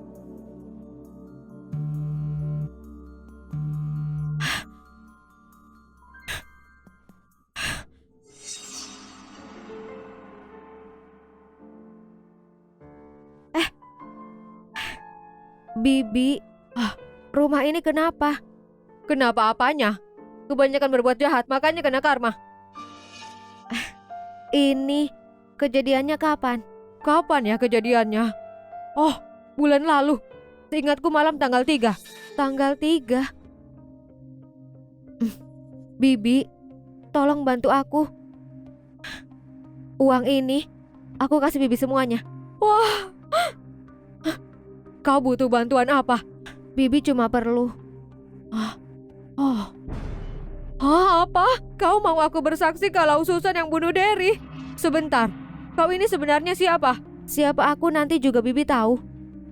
Bibi, rumah ini kenapa? Kenapa apanya? Kebanyakan berbuat jahat, makanya kena karma. Ini kejadiannya kapan? Kapan ya kejadiannya? Oh, bulan lalu. Seingatku malam tanggal 3. Tanggal 3? Bibi, tolong bantu aku. Uang ini, aku kasih Bibi semuanya. Wah, kau butuh bantuan apa? Bibi cuma perlu. Apa? Kau mau aku bersaksi kalau Susan yang bunuh Dery? Sebentar, kau ini sebenarnya siapa? Siapa aku nanti juga Bibi tahu.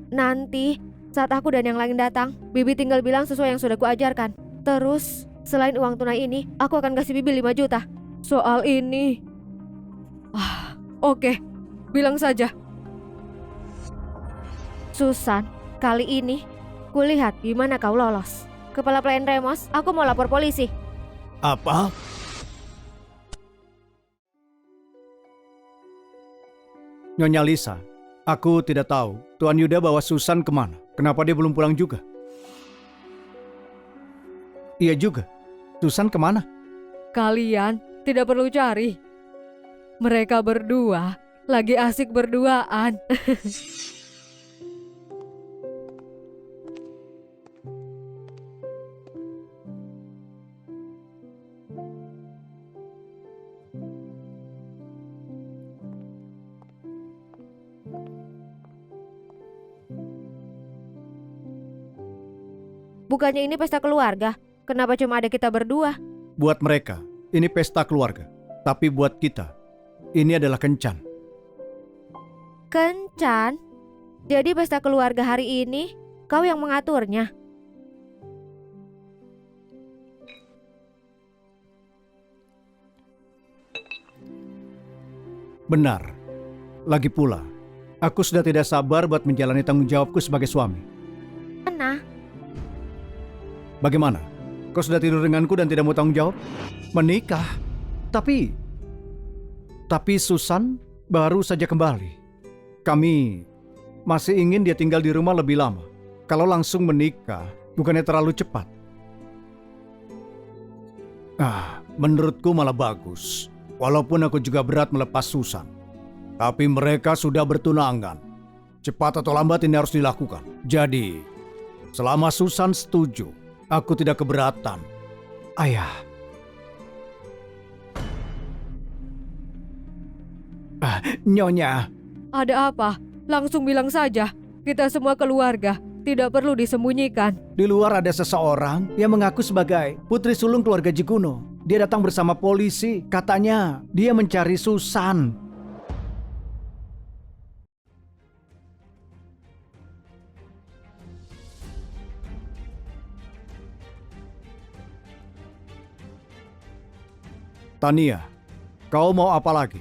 Nanti, saat aku dan yang lain datang, Bibi tinggal bilang sesuai yang sudah kuajarkan. Terus, selain uang tunai ini, aku akan kasih Bibi 5 juta. Soal ini... Oke, bilang saja. Susan, kali ini kulihat gimana kau lolos. Kepala pelayan Remos, aku mau lapor polisi. Apa? Nyonya Lisa, aku tidak tahu Tuan Yuda bawa Susan kemana. Kenapa dia belum pulang juga? Iya juga, Susan kemana? Kalian tidak perlu cari. Mereka berdua lagi asik berduaan. Bukannya ini pesta keluarga? Kenapa cuma ada kita berdua? Buat mereka, ini pesta keluarga. Tapi buat kita, ini adalah kencan. Kencan? Jadi pesta keluarga hari ini kau yang mengaturnya? Benar. Lagi pula, aku sudah tidak sabar buat menjalani tanggung jawabku sebagai suami. Mana? Bagaimana? Kau sudah tidur denganku dan tidak mau tanggung jawab? Menikah? Tapi Susan baru saja kembali. Kami masih ingin dia tinggal di rumah lebih lama. Kalau langsung menikah, bukannya terlalu cepat? Menurutku malah bagus. Walaupun aku juga berat melepas Susan. Tapi mereka sudah bertunangan. Cepat atau lambat ini harus dilakukan. Jadi, selama Susan setuju, aku tidak keberatan. Ayah. Nyonya. Ada apa? Langsung bilang saja. Kita semua keluarga. Tidak perlu disembunyikan. Di luar ada seseorang yang mengaku sebagai putri sulung keluarga Jiguno. Dia datang bersama polisi. Katanya dia mencari Susan. Tania, kau mau apa lagi?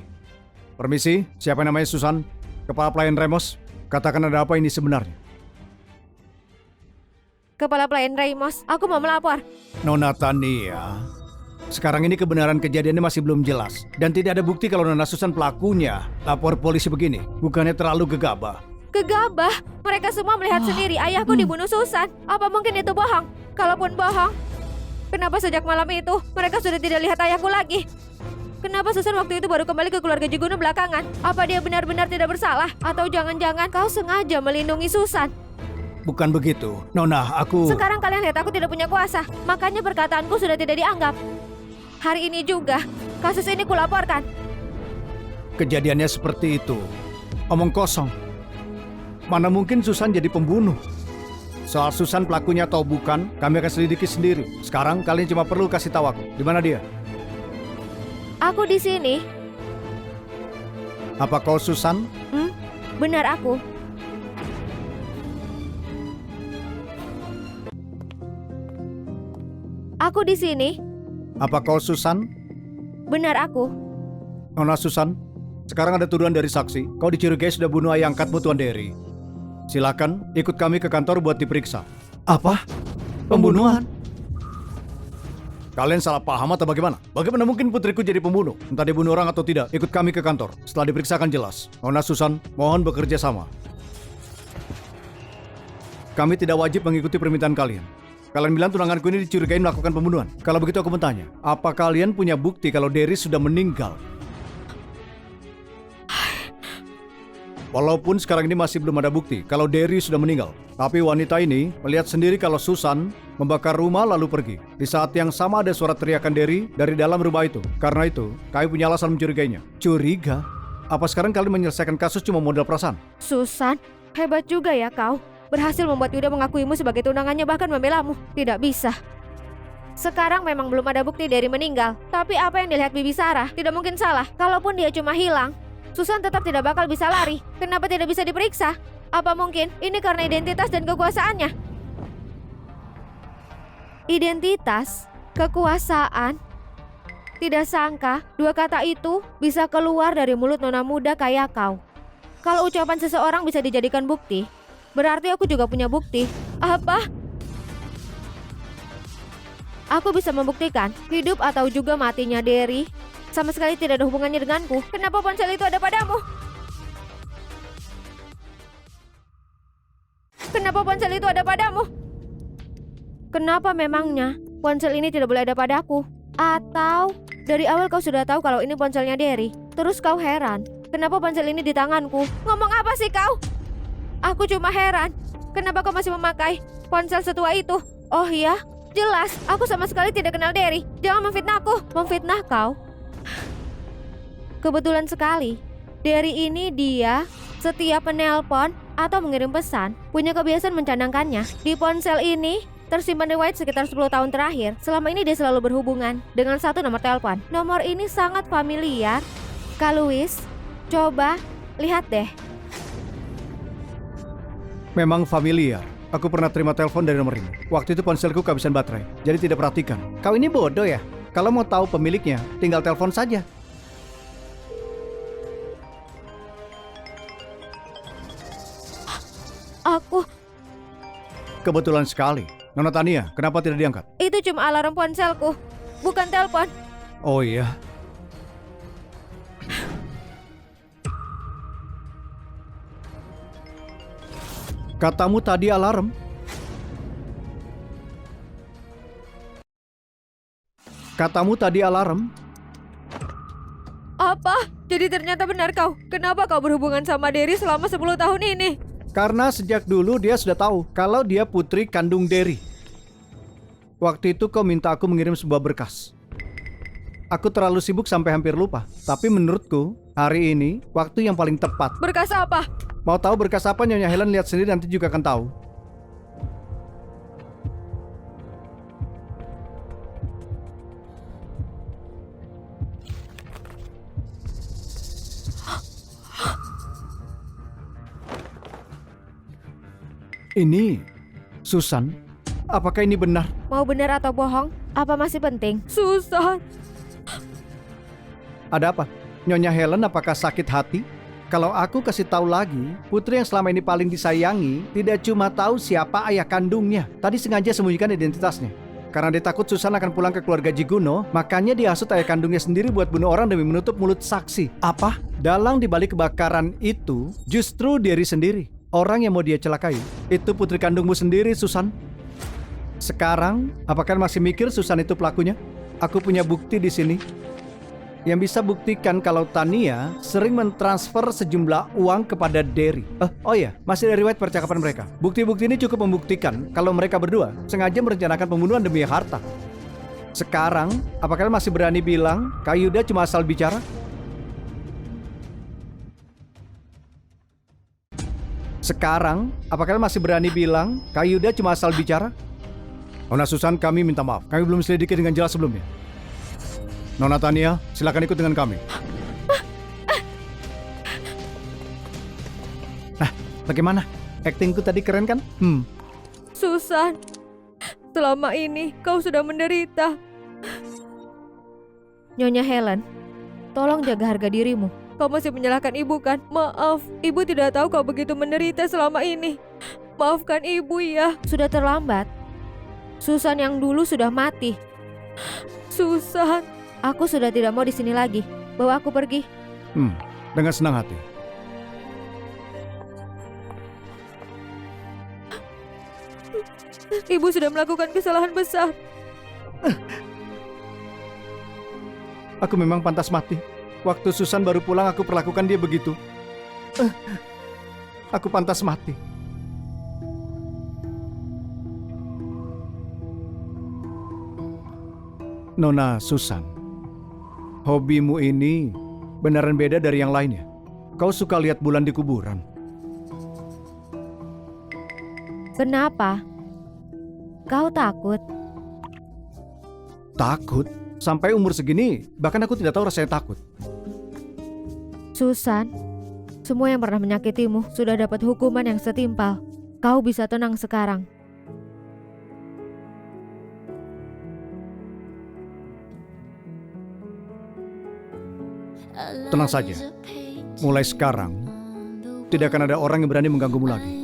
Permisi, siapa yang namanya Susan? Kepala pelayan Remos. Katakan ada apa ini sebenarnya? Kepala pelayan Ramos, aku mau melapor. Nona Tania, sekarang ini kebenaran kejadiannya masih belum jelas. Dan tidak ada bukti kalau Nona Susan pelakunya. Lapor polisi begini, bukannya terlalu gegabah. Gegabah? Mereka semua melihat sendiri ayahku dibunuh Susan. Apa mungkin itu bohong? Kalaupun bohong, kenapa sejak malam itu mereka sudah tidak lihat ayahku lagi? Kenapa Susan waktu itu baru kembali ke keluarga Jiguno belakangan? Apa dia benar-benar tidak bersalah? Atau jangan-jangan kau sengaja melindungi Susan? Bukan begitu, Nona, aku... Sekarang kalian lihat aku tidak punya kuasa. Makanya perkataanku sudah tidak dianggap. Hari ini juga, kasus ini kulaporkan. Kejadiannya seperti itu. Omong kosong. Mana mungkin Susan jadi pembunuh? Soal Susan pelakunya atau bukan, kami akan selidiki sendiri. Sekarang kalian cuma perlu kasih tahu aku. Di mana dia? Aku di sini. Apa kau Susan? Benar aku. Aku di sini. Apa kau Susan? Benar aku. Nona Susan, sekarang ada tuduhan dari saksi. Kau dicurigai sudah bunuh ayah angkatmu Tuan Derry. Silakan ikut kami ke kantor buat diperiksa. Apa? Pembunuhan? Kalian salah paham atau bagaimana? Bagaimana mungkin putriku jadi pembunuh? Entah dia bunuh orang atau tidak, ikut kami ke kantor. Setelah diperiksa akan jelas. Nona Susan, mohon bekerja sama. Kami tidak wajib mengikuti permintaan kalian. Kalian bilang tunanganku ini dicurigai melakukan pembunuhan. Kalau begitu aku bertanya, apa kalian punya bukti kalau Derry sudah meninggal? Walaupun sekarang ini masih belum ada bukti kalau Derry sudah meninggal. Tapi wanita ini melihat sendiri kalau Susan membakar rumah lalu pergi. Di saat yang sama ada suara teriakan Derry dari dalam rumah itu. Karena itu, kami punya alasan mencurigainya. Curiga? Apa sekarang kalian menyelesaikan kasus cuma modal perasaan? Susan, hebat juga ya kau. Berhasil membuat Yuda mengakuimu sebagai tunangannya bahkan membelamu. Tidak bisa. Sekarang memang belum ada bukti Derry meninggal. Tapi apa yang dilihat Bibi Sarah tidak mungkin salah. Kalaupun dia cuma hilang, Susan tetap tidak bakal bisa lari. Kenapa tidak bisa diperiksa? Apa mungkin ini karena identitas dan kekuasaannya? Identitas? Kekuasaan? Tidak sangka dua kata itu bisa keluar dari mulut nona muda kayak kau. Kalau ucapan seseorang bisa dijadikan bukti, berarti aku juga punya bukti. Apa? Aku bisa membuktikan hidup atau juga matinya Derry sama sekali tidak ada hubungannya denganku. Kenapa ponsel itu ada padamu? Kenapa ponsel itu ada padamu? Kenapa memangnya ponsel ini tidak boleh ada padaku? Atau dari awal kau sudah tahu kalau ini ponselnya Derry, terus kau heran kenapa ponsel ini di tanganku? Ngomong apa sih kau? Aku cuma heran kenapa kau masih memakai ponsel setua itu? Oh iya, jelas aku sama sekali tidak kenal Derry. Jangan memfitnahku. Memfitnah kau? Kebetulan sekali, Derry ini dia setiap menelpon atau mengirim pesan punya kebiasaan mencadangkannya di ponsel ini tersimpan di White sekitar 10 tahun terakhir. Selama ini dia selalu berhubungan dengan satu nomor telepon. Nomor ini sangat familiar. Kak Louis, coba lihat deh. Memang familiar. Aku pernah terima telepon dari nomor ini. Waktu itu ponselku kehabisan baterai, jadi tidak perhatikan. Kau ini bodoh ya? Kalau mau tahu pemiliknya, tinggal telepon saja. Aku, Kebetulan sekali. Nona Tania, kenapa tidak diangkat? itu cuma alarm ponselku, bukan telepon. Oh iya. Katamu tadi alarm. Katamu tadi alarm. Apa? Jadi ternyata benar kau. Kenapa kau berhubungan sama Derry selama 10 tahun ini? Karena sejak dulu dia sudah tahu kalau dia putri kandung Derry. Waktu itu kau minta aku mengirim sebuah berkas. Aku terlalu sibuk sampai hampir lupa. Tapi menurutku, hari ini waktu yang paling tepat. Berkas apa? Mau tahu berkas apa, Nyonya Helen? Lihat sendiri, nanti juga akan tahu. Ini Susan. Apakah ini benar? Mau benar atau bohong? Apa masih penting? Susan. Ada apa? Nyonya Helen apakah sakit hati? Kalau aku kasih tahu lagi, putri yang selama ini paling disayangi tidak cuma tahu siapa ayah kandungnya. Tadi sengaja sembunyikan identitasnya. Karena dia takut Susan akan pulang ke keluarga Jiguno, makanya dia hasut ayah kandungnya sendiri buat bunuh orang demi menutup mulut saksi. Apa? Dalang dibalik kebakaran itu justru Derry sendiri. Orang yang mau dia celakai. Itu putri kandungmu sendiri, Susan. Sekarang, apakah masih mikir Susan itu pelakunya? Aku punya bukti di sini yang bisa buktikan kalau Tania sering mentransfer sejumlah uang kepada Derry. Oh iya, masih dari riwayat percakapan mereka. Bukti-bukti ini cukup membuktikan kalau mereka berdua sengaja merencanakan pembunuhan demi harta. Sekarang, apakah masih berani bilang Kak Yuda cuma asal bicara? Sekarang, apakah masih berani bilang Kak Yuda cuma asal bicara? Nona Susan, kami minta maaf. Kami belum selidiki dengan jelas sebelumnya. Nona Tania, silakan ikut dengan kami. Nah, bagaimana? Aktingku tadi keren kan? Susan, selama ini kau sudah menderita. Nyonya Helen, tolong jaga harga dirimu. Kau masih menyalahkan ibu kan? Maaf, ibu tidak tahu kau begitu menderita selama ini. Maafkan ibu ya. Sudah terlambat. Susan yang dulu sudah mati. Susan, aku sudah tidak mau di sini lagi. Bawa aku pergi. Dengan senang hati. Ibu sudah melakukan kesalahan besar. Aku memang pantas mati. Waktu Susan baru pulang, aku perlakukan dia begitu. Aku pantas mati. Nona Susan, hobimu ini beneran beda dari yang lainnya. Kau suka lihat bulan di kuburan. Kenapa? Kau takut? Takut? Sampai umur segini, bahkan aku tidak tahu rasanya takut. Susan, semua yang pernah menyakitimu sudah dapat hukuman yang setimpal. Kau bisa tenang sekarang. Tenang saja. Mulai sekarang, tidak akan ada orang yang berani mengganggumu lagi.